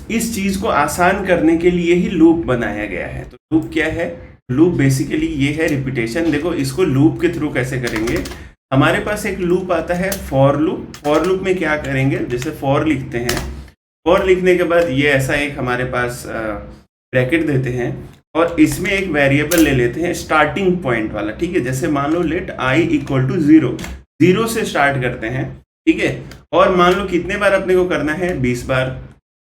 Speaker 1: इस चीज को आसान करने के लिए ही लूप बनाया गया है। तो लूप क्या है? लूप बेसिकली ये है रिपीटेशन। देखो इसको लूप के थ्रू कैसे करेंगे, हमारे पास एक लूप आता है फॉर लूप। फॉर लूप में क्या करेंगे, जैसे फॉर लिखते हैं, फॉर लिखने के बाद ये ऐसा एक हमारे पास ब्रैकेट देते हैं और इसमें एक वेरिएबल ले लेते हैं स्टार्टिंग पॉइंट वाला। ठीक है, जैसे मान लो लेट आई इक्वल टू 0, 0 से स्टार्ट करते हैं। ठीक है, और मान लो कितने बार अपने को करना है, 20 बार।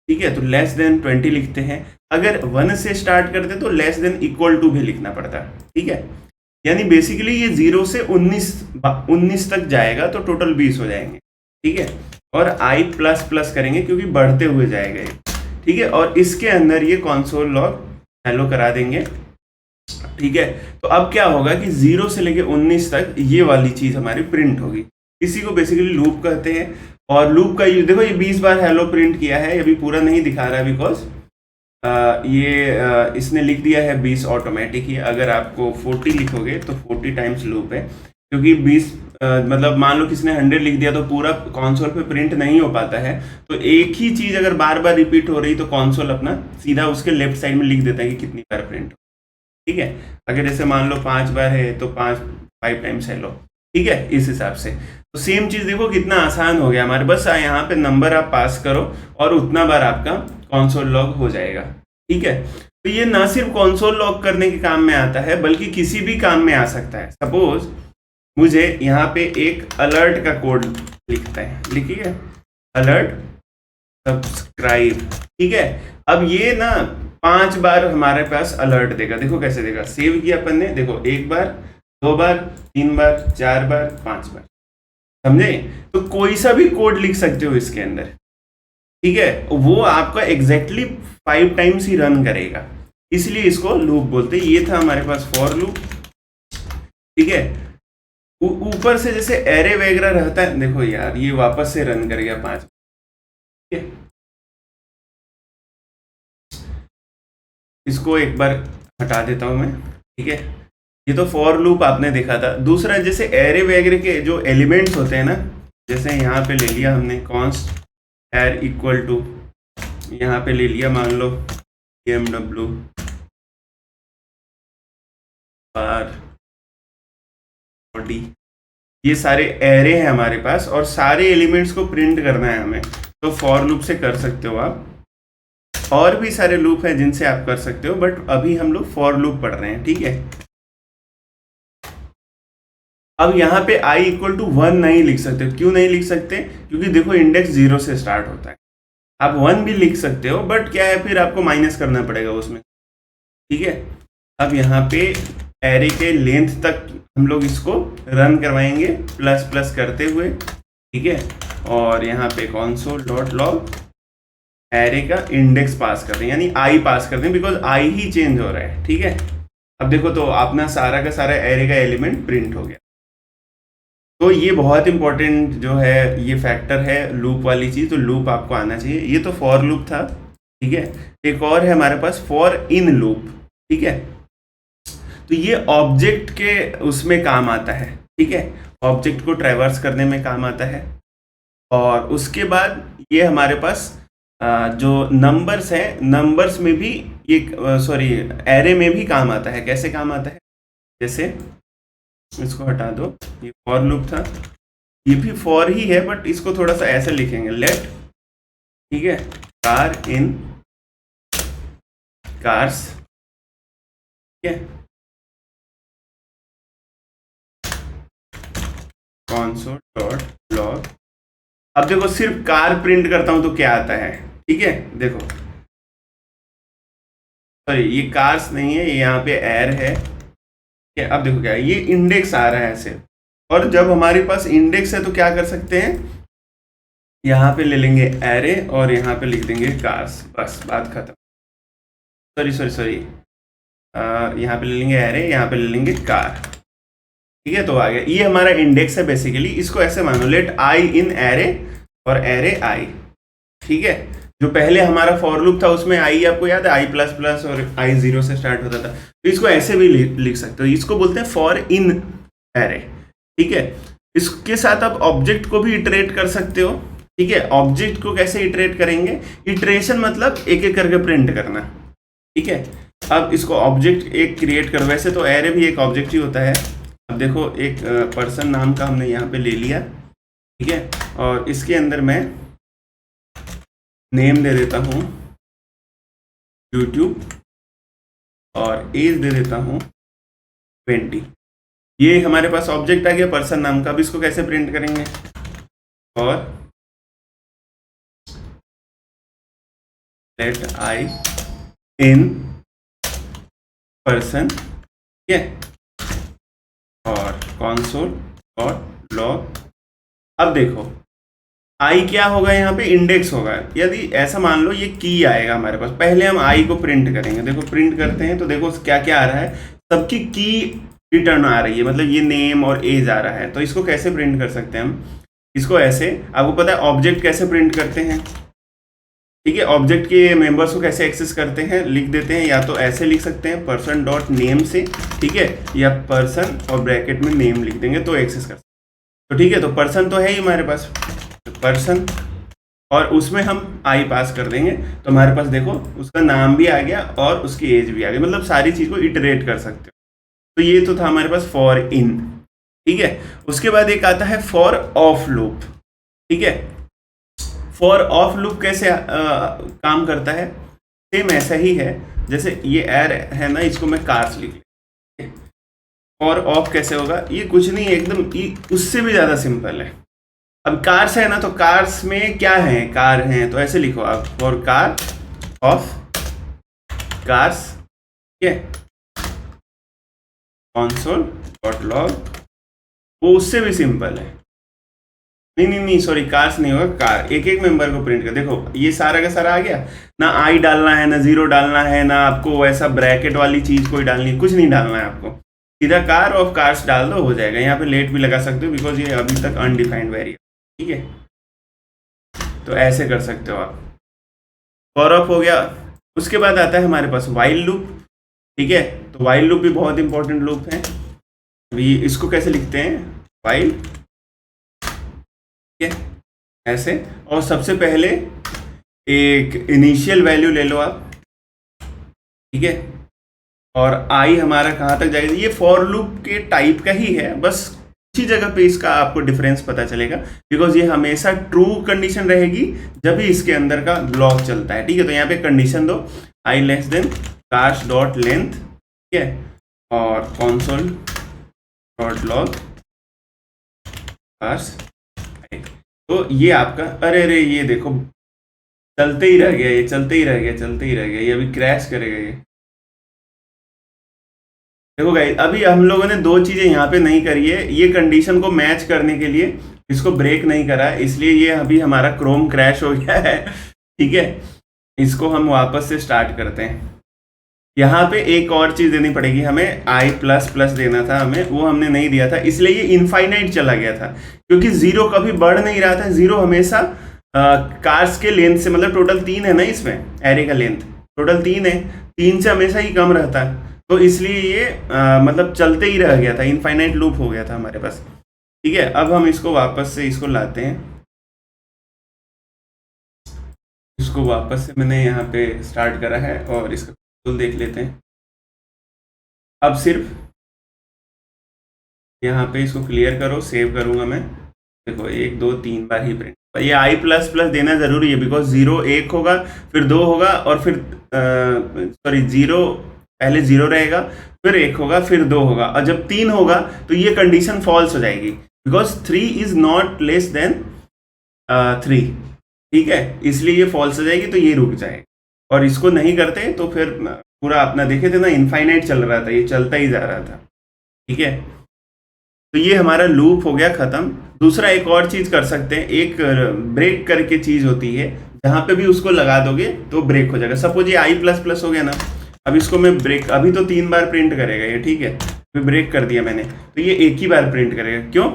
Speaker 1: ठीक है, तो लेस देन 20 लिखते हैं। अगर 1 से स्टार्ट करते तो लेस देन इक्वल टू भी लिखना पड़ता। ठीक है, यानी बेसिकली ये 0 से 19 तक जाएगा तो टोटल 20 हो जाएंगे। ठीक है, और आई प्लस प्लस करेंगे क्योंकि बढ़ते हुए जाएगा ये। ठीक है, और इसके अंदर ये कंसोल लॉग हेलो करा देंगे। ठीक है, तो अब क्या होगा कि 0 से लेके 19 तक ये वाली चीज हमारी प्रिंट होगी। इसी को बेसिकली लूप कहते हैं। और लूप का यूज देखो, ये 20 बार हेलो प्रिंट किया है, अभी पूरा नहीं दिखा रहा है बिकॉज इसने लिख दिया है 20 ऑटोमेटिक ही। अगर आपको 40 लिखोगे तो 40 टाइम्स लूप है, क्योंकि 20 मतलब मान लो किसने 100 लिख दिया तो पूरा कंसोल पे प्रिंट नहीं हो पाता है। तो एक ही चीज अगर बार बार रिपीट हो रही तो कंसोल अपना सीधा उसके लेफ्ट साइड में लिख देता है कि कितनी बार प्रिंट हो। ठीक है, अगर जैसे मान लो 5 बार है तो 5 टाइम्स हेलो। ठीक है, इस हिसाब से तो सेम चीज देखो कितना आसान हो गया हमारे। बस यहाँ पे नंबर आप पास करो और उतना बार आपका कंसोल लॉग हो जाएगा। ठीक है, तो ये ना सिर्फ कंसोल लॉग करने के काम में आता है बल्कि किसी भी काम में आ सकता है। सपोज मुझे यहाँ पे एक अलर्ट का कोड लिखता है, लिखिए अलर्ट सब्सक्राइब। ठीक है, अब ये ना 5 बार हमारे पास अलर्ट देगा। देखो कैसे देगा, सेव किया अपन ने, देखो 1 बार, 2 बार, 3 बार, 4 बार, 5 बार। समझे? तो कोई सा भी कोड लिख सकते हो इसके अंदर। ठीक है, वो आपका एग्जैक्टली 5 टाइम्स ही रन करेगा, इसलिए इसको लूप बोलते हैं। ये था हमारे पास फॉर लूप। ठीक है, ऊपर से जैसे एरे वगैरह रहता है, देखो यार ये वापस से रन कर गया 5। ठीक है, इसको एक बार हटा देता हूं मैं। ठीक है, ये तो फॉर लूप आपने देखा था। दूसरा जैसे एरे वगैरह के जो एलिमेंट्स होते हैं ना, जैसे यहाँ पे ले लिया हमने कॉन्स्ट एर इक्वल टू, यहाँ पे ले लिया मान लो BMW बार बॉडी। ये सारे एरे हैं हमारे पास और सारे एलिमेंट्स को प्रिंट करना है हमें, तो फॉर लूप से कर सकते हो आप। और भी सारे लूप हैं जिनसे आप कर सकते हो, बट अभी हम लोग फॉर लूप पढ़ रहे हैं। ठीक है, अब यहाँ पे i इक्वल टू 1 नहीं लिख सकते। क्यों नहीं लिख सकते? क्योंकि देखो इंडेक्स 0 से स्टार्ट होता है। आप 1 भी लिख सकते हो बट क्या है, फिर आपको माइनस करना पड़ेगा उसमें। ठीक है, अब यहाँ पे एरे के लेंथ तक हम लोग इसको रन करवाएंगे प्लस प्लस करते हुए। ठीक है, और यहाँ पे console डॉट लॉग एरे का इंडेक्स पास कर दें, यानी आई पास कर दें, बिकॉज आई ही चेंज हो रहा है। ठीक है, अब देखो तो अपना सारा का सारा एरे का एलिमेंट प्रिंट हो गया। तो ये बहुत इंपॉर्टेंट जो है ये फैक्टर है लूप वाली चीज, तो लूप आपको आना चाहिए। ये तो फॉर लूप था। ठीक है, एक और है हमारे पास फॉर इन लूप। ठीक है, तो ये ऑब्जेक्ट के उसमें काम आता है। ठीक है, ऑब्जेक्ट को ट्रैवर्स करने में काम आता है। और उसके बाद ये हमारे पास जो नंबर्स हैं, नंबर्स में भी ये सॉरी एरे में भी काम आता है। कैसे काम आता है, जैसे इसको हटा दो, ये फॉर लूप था, ये भी फॉर ही है बट इसको थोड़ा सा ऐसे लिखेंगे, लेट। ठीक है, कार इन कार्स। ठीक है, console डॉट लॉग। अब देखो सिर्फ कार प्रिंट करता हूं तो क्या आता है। ठीक है, देखो सॉरी ये कार्स नहीं है, ये यहाँ पे एर है। अब देखो क्या है, ये इंडेक्स आ रहा है ऐसे, और जब हमारे पास इंडेक्स है तो क्या कर सकते हैं, यहाँ पे ले लेंगे एरे और यहाँ पे लिख देंगे कार्स, बस बात खत्म। सॉरी, यहाँ पे ले लेंगे एरे, यहाँ पे ले लेंगे कार, ठीक है। तो आ गया, ये हमारा इंडेक्स है बेसिकली। इसको ऐसे मानो, लेट आई इन एरे और एरे आई, ठीक है। जो पहले हमारा फॉर लूप था उसमें आई आपको याद है, आई प्लस प्लस और आई 0 से स्टार्ट होता था, तो इसको ऐसे भी लिख सकते हो। इसको बोलते हैं फॉर इन एरे, ठीक है। इसके साथ आप ऑब्जेक्ट को भी इटरेट कर सकते हो, ठीक है। ऑब्जेक्ट को कैसे इटरेट करेंगे, इटरेशन मतलब एक एक करके प्रिंट करना, ठीक है। अब इसको ऑब्जेक्ट एक क्रिएट करो, वैसे तो एरे भी एक ऑब्जेक्ट ही होता है। अब देखो, एक पर्सन नाम का हमने यहाँ पे ले लिया, ठीक है, और इसके अंदर मैं नेम दे देता हूँ YouTube और एज दे देता हूँ 20। ये हमारे पास ऑब्जेक्ट आ गया पर्सन नाम का। अब इसको कैसे प्रिंट करेंगे, और लेट आई इन पर्सन, ठीक है, और console डॉट लॉग। अब देखो आई क्या होगा, यहाँ पे इंडेक्स होगा। यदि ऐसा मान लो ये की आएगा हमारे पास, पहले हम आई को प्रिंट करेंगे। देखो प्रिंट करते हैं तो देखो क्या क्या आ रहा है, सबकी की रिटर्न आ रही है, मतलब ये नेम और एज आ रहा है। तो इसको कैसे प्रिंट कर सकते हैं हम, इसको ऐसे, आपको पता है ऑब्जेक्ट कैसे प्रिंट करते हैं, ठीक है। ऑब्जेक्ट के मेंबर्स को कैसे एक्सेस करते हैं, लिख देते हैं, या तो ऐसे लिख सकते हैं पर्सन डॉट नेम से, ठीक है, या पर्सन और ब्रैकेट में नेम लिख देंगे तो एक्सेस कर सकते हैं। तो ठीक है, तो पर्सन तो है ही हमारे पास, पर्सन, और उसमें हम आई पास कर देंगे तो हमारे पास देखो उसका नाम भी आ गया और उसकी एज भी आ गई, मतलब सारी चीज़ को इटरेट कर सकते हो। तो ये तो था हमारे पास फॉर इन, ठीक है। उसके बाद एक आता है फॉर ऑफ लूप, ठीक है। फॉर ऑफ लूप कैसे काम करता है, सेम ऐसा ही है जैसे ये एर है ना, इसको मैं कार्स लिख लिया। फॉर ऑफ कैसे होगा, ये कुछ नहीं, एकदम उससे भी ज़्यादा सिंपल है। अब कार्स है ना, तो कार्स में क्या है, कार हैं, तो ऐसे लिखो आप, फॉर कार ऑफ कार्स, ठीक है, console डॉट लॉग। वो उससे भी सिंपल है। नहीं सॉरी, कार्स नहीं होगा, कार, एक एक मेंबर को प्रिंट कर। देखो ये सारा का सारा आ गया ना, आई डालना है ना 0 डालना है ना, आपको ऐसा ब्रैकेट वाली चीज कोई डालनी है, कुछ नहीं डालना है आपको, सीधा कार ऑफ कार्स डाल दो, हो जाएगा। यहाँ पे लेट भी लगा सकते हो बिकॉज ये अभी तक अनडिफाइंड वेरिएबल, ठीक है। तो ऐसे कर सकते हो आप। फॉर ऑफ हो गया। उसके बाद आता है हमारे पास वाइल लूप, ठीक है। तो वाइल लूप भी बहुत इंपॉर्टेंट लूप है। अभी इसको कैसे लिखते हैं, वाइल, ठीक है, ऐसे। और सबसे पहले एक इनिशियल वैल्यू ले लो आप, ठीक है, और आई हमारा कहाँ तक जाएगा। ये फॉर लूप के टाइप का ही है, बस इसी जगह पे इसका आपको डिफरेंस पता चलेगा, बिकॉज ये हमेशा ट्रू कंडीशन रहेगी जब भी इसके अंदर का ब्लॉक चलता है, ठीक है। तो यहाँ पे कंडीशन दो, i less than cars dot length, ठीक है, और console डॉट लॉग कार्स। तो ये आपका, अरे ये देखो चलते ही रह गया, ये चलते ही रह गया, ये अभी क्रैश करेगा ये। देखो गाइस, अभी हम लोगों ने दो चीजें यहाँ पे नहीं करी है, ये कंडीशन को मैच करने के लिए इसको ब्रेक नहीं करा, इसलिए ये अभी हमारा क्रोम क्रैश हो गया है, ठीक है। इसको हम वापस से स्टार्ट करते हैं। यहाँ पे एक और चीज देनी पड़ेगी हमें, आई प्लस प्लस देना था हमें, वो हमने नहीं दिया था, इसलिए ये इनफाइनाइट चला गया था, क्योंकि 0 कभी बढ़ नहीं रहा था। 0 हमेशा कार्स के लेंथ से, मतलब टोटल 3 है ना इसमें, एरे का लेंथ टोटल 3 है, 3 से हमेशा ही कम रहता है, तो इसलिए ये मतलब चलते ही रह गया था, इनफाइनाइट लूप हो गया था हमारे पास, ठीक है। अब हम इसको वापस से इसको लाते हैं, इसको वापस से मैंने यहाँ पे स्टार्ट करा है और इसका टूल देख लेते हैं। अब सिर्फ यहाँ पे इसको क्लियर करो, सेव करूँगा मैं। देखो 1 2 3 बार ही प्रिंट, ये आई प्लस प्लस देना जरूरी है, बिकॉज 0 1 होगा, फिर 2 होगा, और फिर सॉरी 0 पहले 0 रहेगा, फिर 1 होगा, फिर 2 होगा, और जब 3 होगा तो ये कंडीशन फॉल्स हो जाएगी, because 3 is not less than 3, ठीक है, इसलिए ये फॉल्स हो जाएगी, तो ये रुक जाएगा। और इसको नहीं करते तो फिर पूरा अपना देखे थे ना, इनफाइनाइट चल रहा था, ये चलता ही जा रहा था। ठीक है, तो ये हमारा लूप हो गया खत्म। दूसरा एक और चीज कर सकते हैं, एक ब्रेक करके चीज होती है, जहां पे भी उसको लगा दोगे तो ब्रेक हो जाएगा। सपोज ये आई प्लस प्लस हो गया ना, अब इसको मैं ब्रेक, अभी तो 3 बार प्रिंट करेगा ये, ठीक है, फिर ब्रेक कर दिया मैंने तो ये एक ही बार प्रिंट करेगा। क्यों?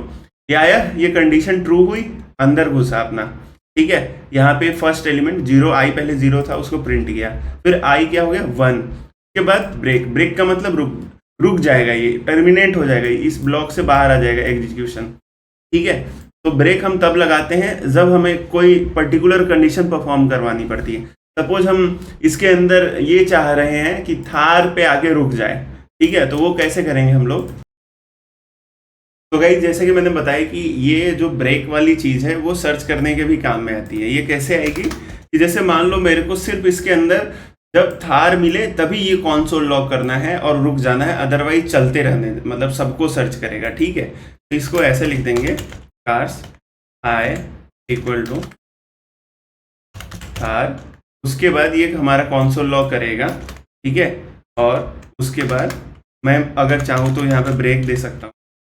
Speaker 1: ये आया, ये कंडीशन ट्रू हुई, अंदर घुसा अपना, ठीक है। यहाँ पे फर्स्ट एलिमेंट जीरो, आई पहले जीरो था उसको प्रिंट किया, फिर आई क्या हो गया 1, के बाद ब्रेक, ब्रेक का मतलब रुक, रुक जाएगा, ये टर्मिनेट हो जाएगा, इस ब्लॉक से बाहर आ जाएगा एग्जीक्यूशन, ठीक है। तो ब्रेक हम तब लगाते हैं जब हमें कोई पर्टिकुलर कंडीशन परफॉर्म करवानी पड़ती है। सपोज हम इसके अंदर ये चाह रहे हैं कि थार पे आके रुक जाए, ठीक है, तो वो कैसे करेंगे हम लोग। तो गाइस जैसे कि मैंने बताया कि ये जो ब्रेक वाली चीज है वो सर्च करने के भी काम में आती है। ये कैसे आएगी कि जैसे मान लो मेरे को सिर्फ इसके अंदर जब थार मिले तभी ये कॉन्सोल लॉक करना है और रुक जाना है, अदरवाइज चलते रहने, मतलब सबको सर्च करेगा, ठीक है। तो इसको ऐसे लिख देंगे, cars I equal to Thar, उसके बाद ये हमारा कॉन्सोल लॉक करेगा, ठीक है। और उसके बाद मैं अगर चाहूँ तो यहाँ पे ब्रेक दे सकता हूँ,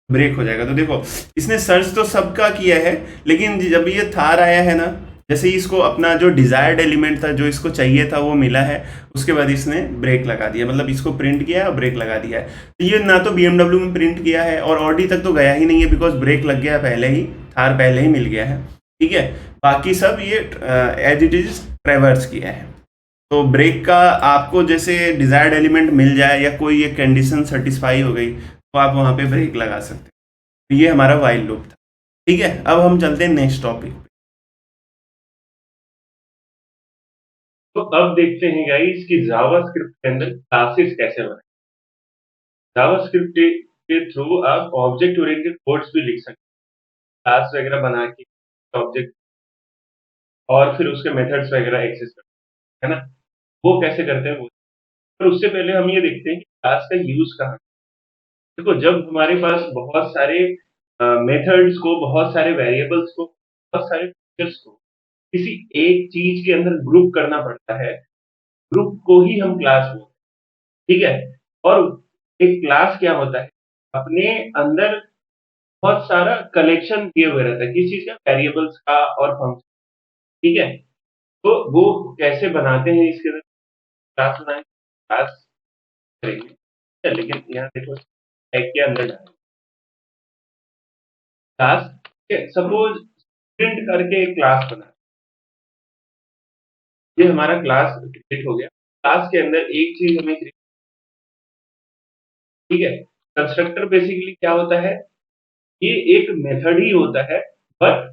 Speaker 1: ब्रेक हो जाएगा। तो देखो इसने सर्च तो सबका किया है, लेकिन जब ये थार आया है ना, जैसे ही इसको अपना जो डिजायर्ड एलिमेंट था, जो इसको चाहिए था वो मिला है, उसके बाद इसने ब्रेक लगा दिया, मतलब इसको प्रिंट किया और ब्रेक लगा दिया है। तो ये ना तो BMW में प्रिंट किया है और ऑडी तक तो गया ही नहीं है, बिकॉज ब्रेक लग गया पहले ही, थार पहले ही मिल गया है, ठीक है। बाकी सब ये एज इट इज ट्रेवर्स किया है। तो ब्रेक का आपको जैसे डिजायर्ड एलिमेंट मिल जाए या कोई एक कंडीशन सेटिस्फाई हो गई तो आप वहां पे ब्रेक लगा सकते हैं। तो ये हमारा वाइल लूप था, ठीक है। अब हम चलते हैं नेक्स्ट टॉपिक पे। तो अब देखते हैं गाइस कि जावास्क्रिप्ट के अंदर क्लासेस कैसे बनाएं। जावास्क्रिप्ट के थ्रू आप ऑब्जेक्ट ओरिएंटेड कोड्स भी लिख सकते हैं, क्लास वगैरह बना के ऑब्जेक्ट, और फिर उसके मेथड्स वगैरह एक्सेस करते हैं, है ना। वो कैसे करते हैं वो, पर उससे पहले हम ये देखते हैं कि क्लास का यूज कहाँ। देखो जब हमारे पास बहुत सारे मेथड्स को, बहुत सारे वेरिएबल्स को, बहुत सारे फीचर्स को किसी एक चीज के अंदर ग्रुप करना पड़ता है, ग्रुप को ही हम क्लास बोलते हैं, ठीक है। और एक क्लास क्या होता है, अपने अंदर बहुत सारा कलेक्शन किए हुए रहता है, किस चीज का, वेरिएबल्स का और फंक्शन, ठीक है। तो वो कैसे बनाते हैं, इसके अंदर क्लास बनाएंगे, क्लास करेंगे, लेकिन यहाँ देखो टैग के अंदर क्लास, सपोज प्रिंट करके एक क्लास बना, ये हमारा क्लास क्रिएट हो गया। क्लास के अंदर एक चीज हमें ठीक है, कंस्ट्रक्टर बेसिकली क्या होता है, ये एक मेथड ही होता है, बट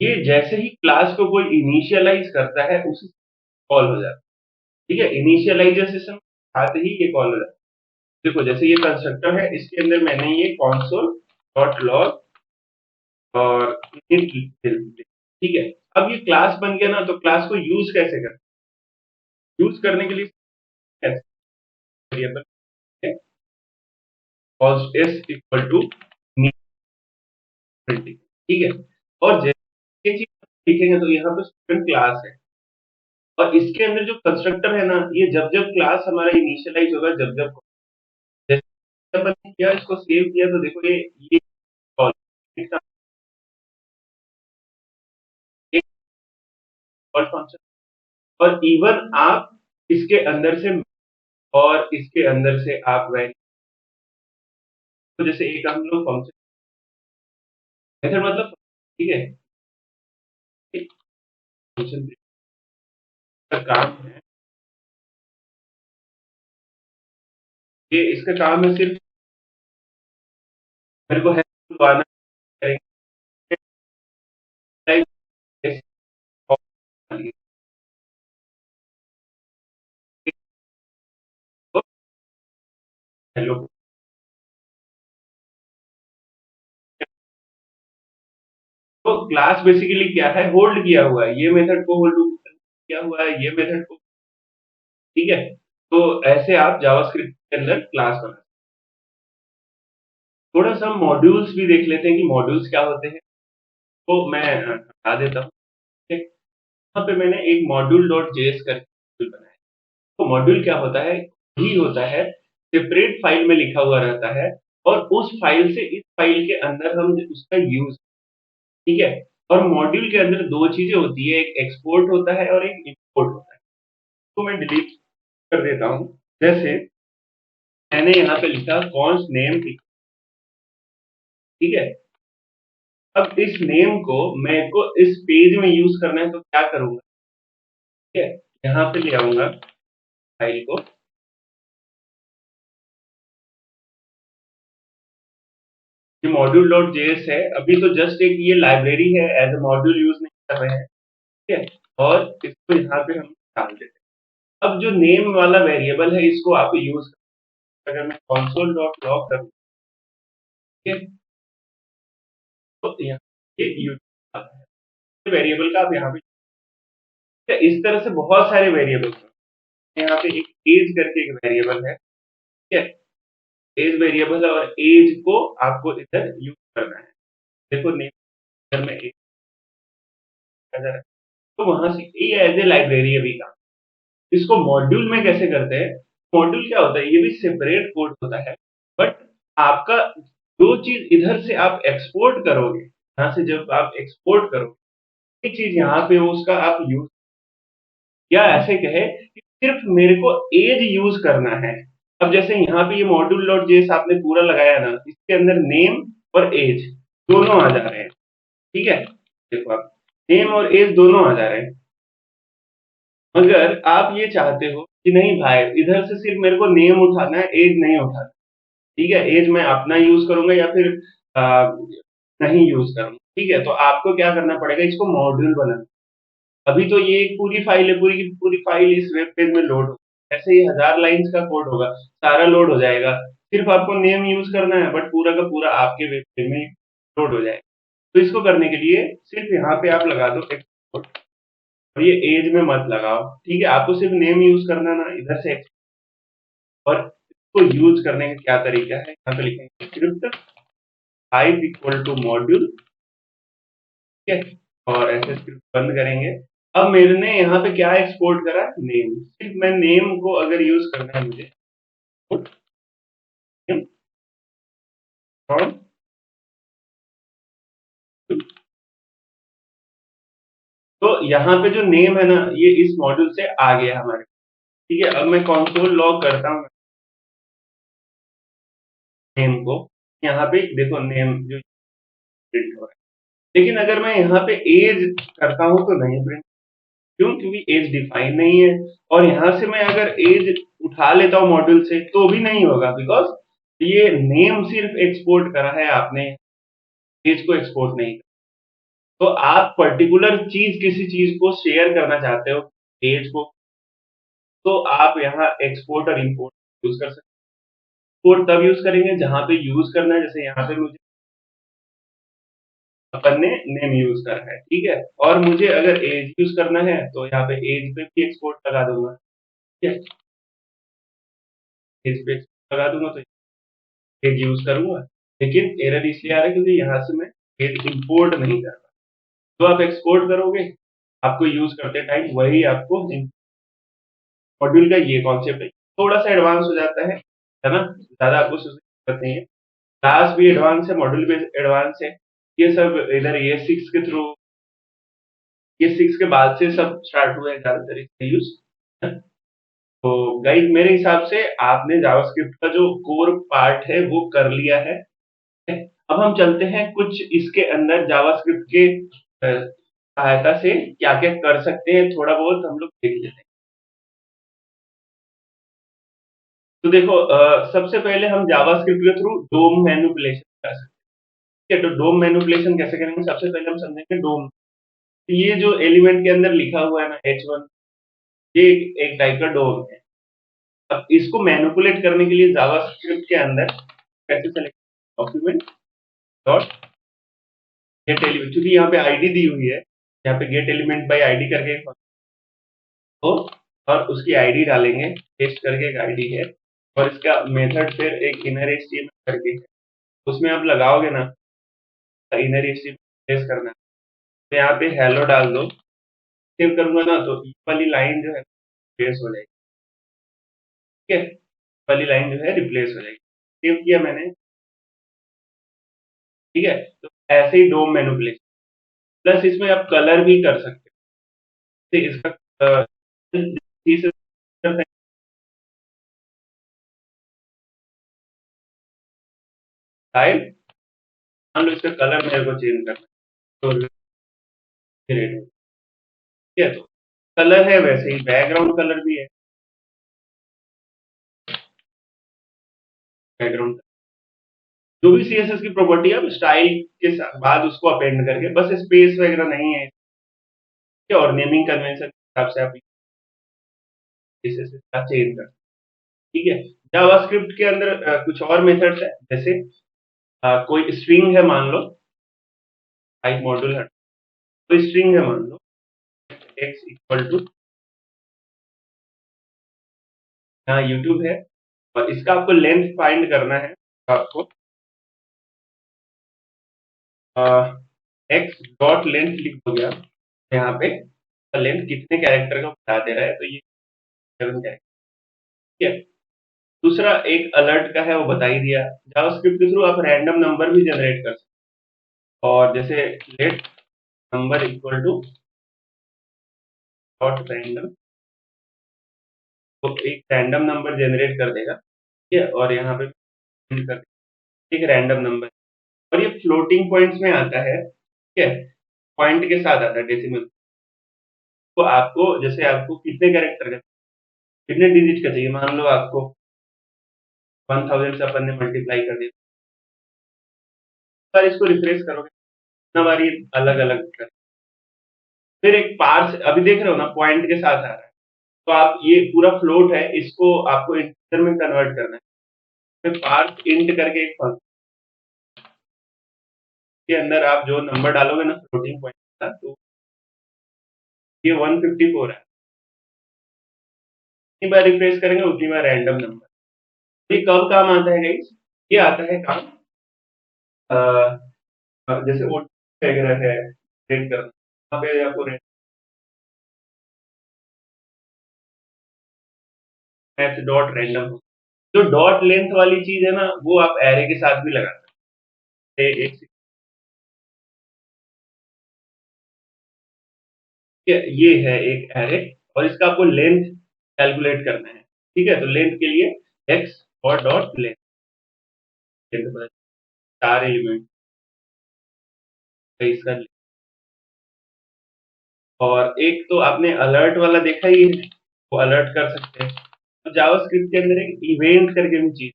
Speaker 1: ये जैसे ही क्लास को कोई इनिशियलाइज करता है उसी कॉल हो जाता है, ठीक है। इनिशियलाइजेशन आते ही ये कॉल हो जाता है। देखो जैसे ये कंस्ट्रक्टर है, इसके अंदर मैंने ये console डॉट लॉग और int ठीक है। अब ये क्लास बन गया ना, तो क्लास को यूज कैसे करते हैं, यूज करने के लिए variable cost is equal to printing, ठीक है। और जैसे ये चीज लिखेंगे तो यहाँ पे स्टूडेंट क्लास है, और इसके अंदर जो कंस्ट्रक्टर है ना, ये जब जब क्लास हमारा इनिशियलाइज होगा, जब जब जैसे अपन ने किया, इसको सेव किया, तो देखो ये कॉल एक कॉल फंक्शन, और इवन आप इसके अंदर से, और इसके अंदर से आप वैल्यू, तो जैसे एक हम लोग फंक्शन मेथड मतलब, ठीक है, एक फंक्शन का काम है, ये इसका काम है सिर्फ मेरे को हेल्प आना करेंगे, हेलो। तो क्लास बेसिकली क्या है, होल्ड किया हुआ है, ये मेथड को होल्ड किया हुआ है, ये मेथड को, ठीक है। तो ऐसे आप जावास्क्रिप्ट के अंदर क्लास बना, थोड़ा सा मॉड्यूल्स भी देख लेते हैं कि मॉड्यूल्स क्या होते हैं। तो मैं बता देता हूँ, ठीक है। यहाँ पे मैंने एक मॉड्यूल डॉट जेएस करके मॉड्यूल बनाया। तो मॉड्यूल क्या होता है, ही होता है, सेपरेट फाइल में लिखा हुआ रहता है, और उस फाइल से इस फाइल के अंदर हम उसका यूज़, ठीक है? और मॉड्यूल के अंदर 2 चीज़ें होती है, एक एक्सपोर्ट होता है और एक इम्पोर्ट होता है। तो मैं डिलीट कर देता हूँ। जैसे मैंने यहाँ पे लिखा कॉन्स नेम, ठीक है? अब इस नेम को मेरे को इस पेज में यूज़ करना है तो क्या करूँगा? ठीक है? यहाँ पे ले आऊँगा फाइल को, ये module.js है, अभी तो जस्ट एक ये लाइब्रेरी है, एज़ अ मॉड्यूल यूज़ नहीं कर रहे हैं, ठीक है? और इसको यहाँ पे हम डाल देते हैं। अब जो नेम वाला वेरिएबल है इसको आप यूज़, अगर मैं console.log करूँ, ठीक है? तो यहाँ ये यूज़ आता है। वेरिएबल का आप यहाँ पे, ठीक है? इस तरह से बहुत सारे वेरिएबल्स हैं। यहाँ पे एक ऐज करके एक वेरिएबल है, ठीक है? ऐज वेरिएबल है और ऐज को आपको इधर यूज़ करना है। देखो नेम अगर मैं ऐज अगर, तो वहाँ से ये एज़ अ लाइब्रेरी अभी का। इसको मॉड्यूल में कैसे करते हैं? मॉड्यूल क्या होता है? ये भी सेपरेट कोड होता है, बट आपका जो चीज़ इधर से आप एक्सपोर्ट करोगे, यहाँ से जब आप एक्सपोर्ट करोगे, एक चीज़ यहाँ पे उसका आप यूज़, या ऐसे कहे कि सिर्फ मेरे को ऐज यूज़ करना है। अब जैसे यहाँ पे ये module.js आपने पूरा लगाया ना, इसके अंदर नेम और ऐज दोनों आ जा रहे हैं, ठीक है? देखो आप, नेम और ऐज दोनों आ जा रहे हैं। मगर आप ये चाहते हो कि नहीं भाई, इधर से सिर्फ मेरे को नेम उठाना है, ऐज नहीं उठाना, ठीक है? ऐज मैं अपना यूज़ करूँगा या फिर अ, नहीं यूज़ करूँगा, ठीक है? तो आपको क्या करना पड़ेगा, इसको मॉड्यूल बनाना। अभी तो ये एक पूरी फाइल है, पूरी की पूरी फाइल इस वेब पेज में लोड होगी। ऐसे ही 1000 लाइन्स का कोड होगा, सारा लोड हो जाएगा। सिर्फ आपको नेम यूज़ करना है, बट पूरा का पूरा आपके वेब पेज में लोड हो जाएगा। तो इसको करने के लिए सिर्फ यहाँ पे आप लगा दो एक्सपोर्ट, और ये ऐज में मत लगाओ, ठीक है? आपको सिर्फ नेम यूज़ करना ना, इधर से और इसको यूज़ करने का क्या तरीका है, यहाँ पे लिखेंगे script type equal to module, ठीक है? और ऐसे स्क्रिप्ट बंद करेंगे। अब मैंने यहाँ पे क्या एक्सपोर्ट करा? नेम। सिर्फ मैं नेम को अगर यूज़ करना है मुझे, पुट नेम फ्रॉम, तो यहाँ पे जो नेम है ना, ये इस मॉड्यूल से आ गया हमारे, ठीक है? अब मैं कंसोल लॉग करता हूँ नेम को, यहाँ पे देखो नेम जो प्रिंट हो रहा है। लेकिन अगर मैं यहाँ पे एज करता हूँ तो नहीं प्रिंट, क्यों? क्योंकि एज डिफाइन नहीं है। और यहाँ से मैं अगर एज उठा लेता हूँ मॉड्यूल से तो भी नहीं होगा, बिकॉज ये नेम सिर्फ एक्सपोर्ट करा है आपने, एज को एक्सपोर्ट नहीं। तो आप पर्टिकुलर चीज किसी चीज को शेयर करना चाहते हो, एज को, तो आप यहाँ एक्सपोर्ट और इंपोर्ट यूज कर सकते हो। एक्सपोर्ट तब यूज करेंगे जहां पे यूज करना है, जैसे यहाँ पे मुझे अपन ने नेम यूज करा है, ठीक है? और मुझे अगर एज यूज करना है तो यहाँ पे एज पे भी एक्सपोर्ट लगा दूंगा, ठीक है? एज पे लगा दूंगा तो एज यूज करूंगा, लेकिन एरर इसलिए आ रहा है क्योंकि यहाँ से मैं एज इंपोर्ट नहीं कर रहा। तो आप एक्सपोर्ट करोगे, आपको यूज करते टाइम वही आपको मॉड्यूल का ये कॉन्सेप्ट है, थोड़ा सा एडवांस हो जाता है ना? ज़्यादा आपको सोचने की जरूरत नहीं है। क्लास भी एडवांस है, मॉड्यूल भी एडवांस है। ये सब इधर ये 6 के थ्रू, ये 6 के बाद से सब स्टार्ट हुआ है ज़्यादातर इसका यूज़। तो गाइस मेरे हिसाब से आपने जावास्क्रिप्ट का जो कोर पार्ट है वो कर लिया है। अब हम चलते हैं कुछ इसके अंदर जावास्क्रिप्ट के सहायता से क्या-क्या कर सकते हैं, थोड़ा बहुत हम लोग देख लेते हैं। तो देखो सबसे पहले हम जावास्क्रिप्ट के थ्रू डोम मैनिपुलेशन कर सकते हैं। ठीक है, तो डोम मैनिपुलेशन कैसे करेंगे? सबसे पहले हम समझेंगे डोम। तो ये जो एलिमेंट के अंदर लिखा हुआ है ना H1, ये एक टाइप का डोम है। अब इसको मैनिपुलेट करने के लिए जावास्क्रिप्ट के अंदर कैसे चलेगा? डॉक्यूमेंट डॉट गेट एलिमेंट, क्योंकि यहाँ पे आईडी दी हुई है, यहाँ पे गेट एलिमेंट बाय आईडी करके एक तो, और उसकी आईडी डालेंगे, टेस्ट करके एक आईडी है, और इसका मेथड फिर एक इनर एचटीएमएल करके है। उसमें आप लगाओगे ना इनर एचटीएमएल टेस्ट करना, तो यहाँ पे हेलो डाल दो, सेव करूंगा ना तो ये वाली लाइन जो है रिप्लेस हो जाएगी, ठीक है? वाली लाइन जो है रिप्लेस हो जाएगी। सेव किया मैंने, ठीक है, तो ऐसे ही डोम मैनिपुलेशन, प्लस इसमें आप कलर भी कर सकते हो। इसका स्टाइल, मान लो इसका कलर मेरे को चेंज करना है, तो रेड, ठीक है, तो कलर है वैसे ही बैकग्राउंड कलर भी है, बैकग्राउंड जो भी सीएसएस की प्रॉपर्टी है आप स्टाइल के बाद उसको अपेंड करके, बस स्पेस वगैरह नहीं है और नेमिंग कन्वेंशन के हिसाब से आप सीएसएस का चेंज कर, ठीक है। जावास्क्रिप्ट के अंदर कुछ और मेथड्स है, जैसे कोई स्ट्रिंग है मान लो, टाइप मॉड्यूल है, कोई स्ट्रिंग है मान लो x इक्वल टू, यहाँ यूट्यूब है और इसका आपको लेंथ फाइंड करना है, तो आपको एक्स डॉट लेंथ लिख दोगे आप, यहाँ पे लेंथ कितने कैरेक्टर का बता दे रहा है, तो ये 7 कैरेक्टर, ठीक है। दूसरा एक अलर्ट का है, वो बता ही दिया। जावास्क्रिप्ट के थ्रू आप रैंडम नंबर भी जनरेट कर सकते हो, और जैसे let number equal to dot random, तो एक रैंडम नंबर जनरेट कर देगा, ठीक है, और यहाँ पे print कर देगा, एक रैंडम नंबर, और ये फ्लोटिंग पॉइंट्स में आता है, ठीक है, पॉइंट के साथ आता है डेसिमल, तो आपको जैसे आपको कितने कैरेक्टर का, कितने डिजिट का चाहिए, मान लो आपको 1000 से अपन ने मल्टीप्लाई कर दिया, पर इसको रिफ्रेश करोगे कितना बार ये अलग अलग कर, फिर एक पार्स, अभी देख रहे हो ना पॉइंट के साथ आ रहा है, तो आप ये पूरा फ्लोट है, इसको आपको इंटीजर में कन्वर्ट करना है, फिर पार्स इंट करके एक फंक्शन के अंदर आप जो नंबर डालोगे ना फ्लोटिंग पॉइंट के साथ, तो ये 154 है, जितनी बार रिफ्रेश करेंगे उतनी बार रैंडम नंबर। ये कब काम आता है गाइस, ये आता है काम जैसे ओटीपी वगैरह है रेट करना, वहाँ पे आपको मैच डॉट रैंडम, जो डॉट लेंथ वाली चीज है ना, वो आप एरे के साथ भी लगा सकते हैं, ये है एक एरे, और इसका आपको लेंथ कैलकुलेट करना है, ठीक है, तो लेंथ के लिए एक्स और डॉट लेंथ, 4 एलिमेंट है इसका, और एक तो आपने अलर्ट वाला देखा ही है, वो अलर्ट कर सकते हैं। तो जावास्क्रिप्ट के अंदर एक इवेंट करके भी चीज,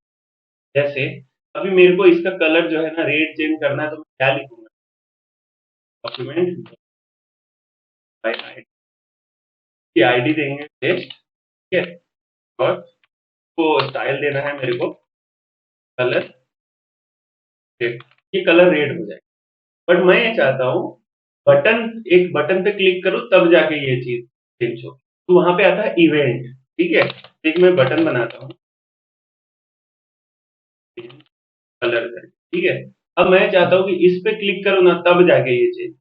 Speaker 1: जैसे अभी मेरे को इसका कलर जो है ना रेड चेंज करना है, तो मैं क्या लिखूंगा, डॉक्यूमेंट बाय आईडी की आईडी देंगे टेस्ट, ठीक है, और को स्टाइल देना है मेरे को कलर रेड, ये कलर रेड हो जाए, बट मैं ये चाहता हूँ बटन, एक बटन पे क्लिक करूँ तब जाके ये चीज चेंज हो, तो वहां पे आता है इवेंट, ठीक है, एक मैं बटन बनाता हूँ कलर करके, ठीक है, अब मैं चाहता हूँ कि इस पे क्लिक करूँ ना तब जाके ये चेंज,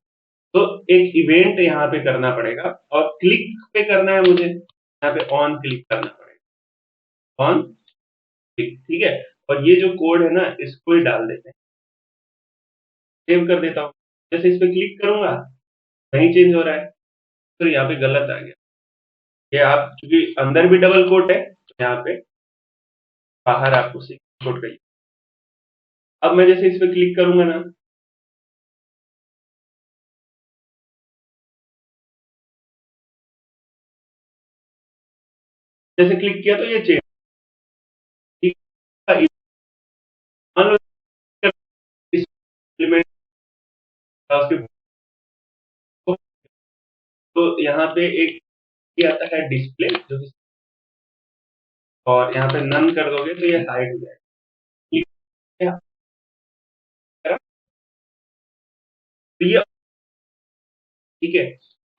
Speaker 1: तो एक इवेंट यहाँ पे करना पड़ेगा, और क्लिक पे करना है मुझे, यहाँ पे ऑन क्लिक करना पड़ेगा, ऑन क्लिक, ठीक है, और ये जो कोड है ना इसको ही डाल देते हैं, सेव कर देता हूँ, जैसे इस पे क्लिक करूंगा नहीं चेंज हो रहा है, तो यहाँ पे गलत आ गया, ये आप क्योंकि अंदर भी डबल कोट है, तो यहाँ पे बाहर आपको सिंगल कोट का, अब मैं जैसे इस पे क्लिक करूंगा ना, जैसे क्लिक किया तो ये चेंज, मान लो इस एलिमेंट तो यहाँ पे एक ये आता है डिस्प्ले जो, और यहाँ पे नन कर दोगे तो ये हाइड हो जाएगा, ठीक है, तो ये ठीक है,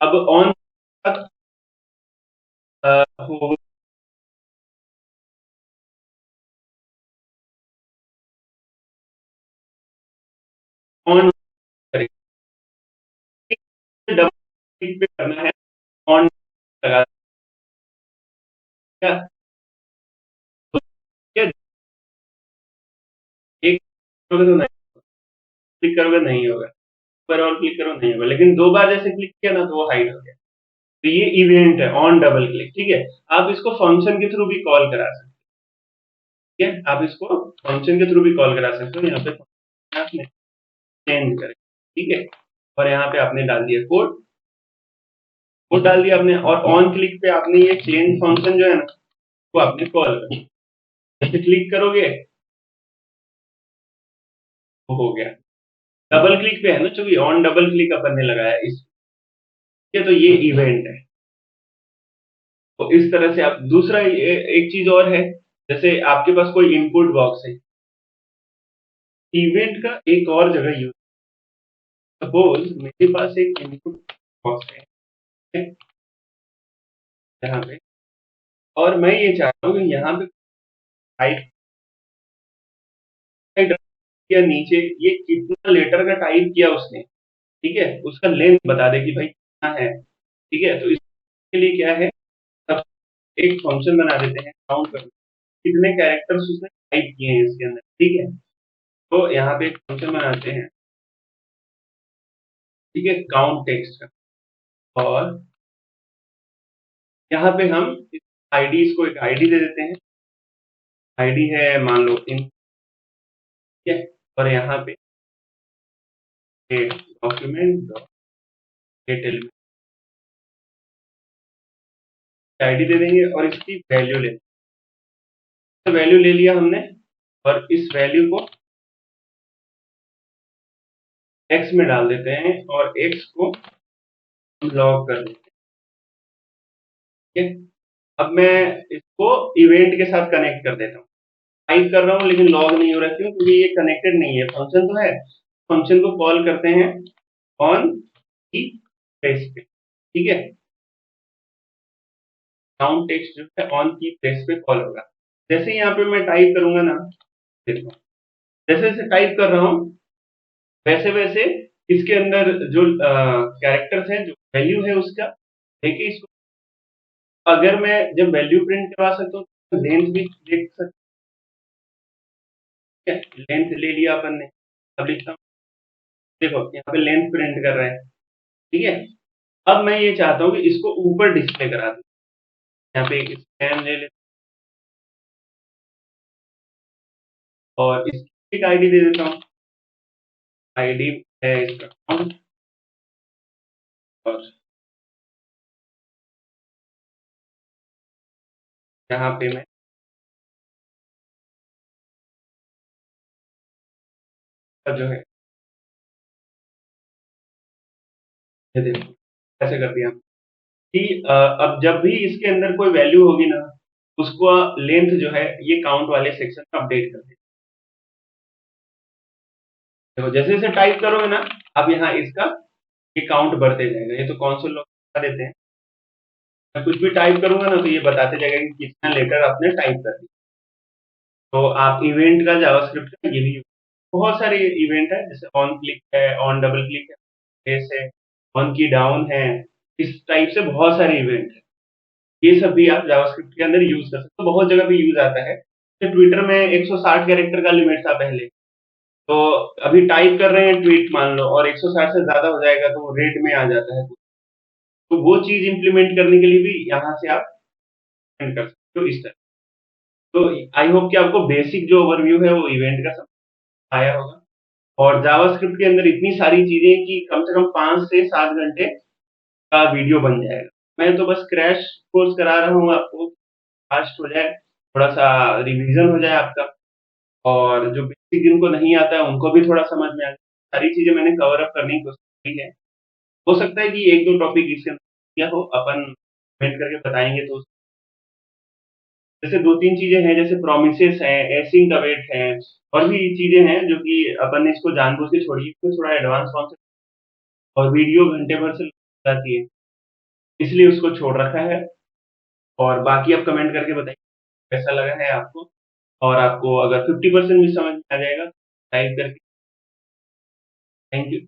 Speaker 1: अब ऑन हो, ऑन करेंगे, डबल क्लिक पे करना है, ऑन लगा दिया, तो ये एक तो नहीं, क्लिक करोगे नहीं होगा, ऊपर और क्लिक करो नहीं होगा, लेकिन 2 बार जैसे क्लिक किया ना तो वो हाइड हो गया। तो ये इवेंट है ऑन डबल क्लिक, ठीक है। आप इसको फंक्शन के थ्रू भी कॉल करा सकते हो, ठीक है। आप इसको फंक्शन के थ्रू भी कॉल करा सकते हो। यहाँ पे आपने चेंज करें, ठीक है। और यहाँ पे आपने डाल दिया कोड, कोड डाल दिया आपने, और ऑन क्लिक पे आपने ये चेंज फंक्शन जो है ना वो आपने कॉल कर, जैसे क्लिक करोगे वो हो गया। डबल क्लिक पे है ना, चूंकि ऑन डबल क्लिक अपन ने लगाया इस, ये तो ये इवेंट है। तो इस तरह से आप दूसरा एक चीज और है, जैसे आपके पास कोई इनपुट बॉक्स है, इवेंट का एक और जगह यूज, सपोज मेरे पास एक इनपुट बॉक्स है यहाँ पे, और मैं ये चाहता हूँ कि यहाँ पे टाइप या नीचे ये कितना लेटर का टाइप किया उसने, ठीक है, उसका लेंथ बता दे कि भाई कितना है, ठीक है। तो इसके लिए क्या है, सब एक फंक्शन बना देते हैं काउंट करने, कितने कैरेक्टर्स उसने टाइप किए हैं इसके अंदर, ठीक है। तो यहाँ पे एक फंक्शन बनाते हैं, ठीक है, काउंट टेक्स्ट का, और यहाँ पे हम इस आईडी को एक आईडी दे देते हैं, आईडी है मान लो इन, ठीक है। और यहाँ पे document dot get element ID दे देंगे और इसकी वैल्यू ले, तो वैल्यू ले लिया हमने, और इस वैल्यू को एक्स में डाल देते हैं और एक्स को लॉग कर देते हैं, ठीक है। अब मैं इसको इवेंट के साथ कनेक्ट कर देता हूँ, टाइप कर रहा हूँ लेकिन लॉग नहीं हो रहा, क्यों? क्योंकि ये कनेक्टेड नहीं है, फंक्शन तो है, फंक्शन को कॉल करते हैं ऑन की प्लेस पे, ठीक है। काउंट टेक्स्ट जो है ऑन की प्लेस पे कॉल होगा। जैसे यहाँ पे मैं टाइप करूंगा ना, देखो जैसे जैसे टाइप कर रहा हूँ वैसे वैसे इसके अंदर जो कैरेक्टर्स हैं, जो वैल्यू है उसका, देखिए इसको अगर मैं जब वैल्यू प्रिंट करवा सकता हूँ तो लेंथ भी देख सकते हैं, लेंथ ले लिया अपन ने। अब लिखता हूँ, देखो यहाँ पे लेंथ प्रिंट कर रहा है, ठीक है। अब मैं ये चाहता हूँ कि इसको ऊपर डिस्प्ले करा दूं, यहाँ पे एक स्कैन ले लेता हूँ और इसकी एक आईडी दे देता हूँ, आईडी है इसका account, और यहाँ पे मैं जो है ये देखो ऐसे कर दिया कि अब जब भी इसके अंदर कोई वैल्यू होगी ना, उसको लेंथ जो है ये काउंट वाले सेक्शन में अपडेट कर दें। देखो जैसे जैसे टाइप करोगे ना, अब यहाँ इसका ये काउंट बढ़ते जाएगा, ये तो कंसोल लॉग बता देते हैं। मैं कुछ भी टाइप करूंगा ना तो ये बताते जाएगा कि कितना लेटर आपने टाइप कर दिया। तो आप इवेंट का जावास्क्रिप्ट का ये भी बहुत सारे इवेंट है, जैसे ऑन क्लिक है, ऑन डबल क्लिक है, प्लेस है, ऑन की डाउन है, इस टाइप से बहुत सारे इवेंट है। ये सब भी आप जावास्क्रिप्ट के अंदर यूज कर सकते हो, बहुत जगह पे यूज आता है। तो ट्विटर में 160 कैरेक्टर का लिमिट था पहले, तो अभी टाइप कर रहे हैं ट्वीट मान लो और 160 से ज्यादा हो जाएगा तो वो रेड में आ जाता है, तो वो चीज इंप्लीमेंट करने के लिए भी यहाँ से आप implement कर सकते हो इस तरह। तो आई होप कि आपको बेसिक जो ओवरव्यू है वो इवेंट का समझ आया होगा। और जावास्क्रिप्ट के अंदर इतनी सारी चीजें कि कम से कम 5 से 7 घंटे का वीडियो बन जाएगा। मैं तो बस क्रैश कोर्स करा रहा हूँ आपको, फास्ट हो जाए, थोड़ा सा रिवीजन हो जाए आपका, और जो बेसिक जिनको नहीं आता है उनको भी थोड़ा समझ में आ जाए। सारी चीजें मैंने कवर अप करने की कोशिश की है। हो सकता है कि 1-2 टॉपिक इसके अंदर क्या हो, अपन कमेंट करके बताएँगे तो, जैसे 2-3 चीज़ें हैं, जैसे प्रोमिसेस है, एसिंक अवेट है, और भी चीज़ें हैं जो कि अपन ने इसको जानबूझ के छोड़ी है, इसमें थोड़ा एडवांस कॉन्सेप्ट और वीडियो घंटे भर से जाती है, इसलिए उसको छोड़ रखा है। और बाकी आप कमेंट करके बताइए कैसा लगा है आपको, और आपको अगर 50% भी समझ में आ जाएगा, टाइप करके। Thank you.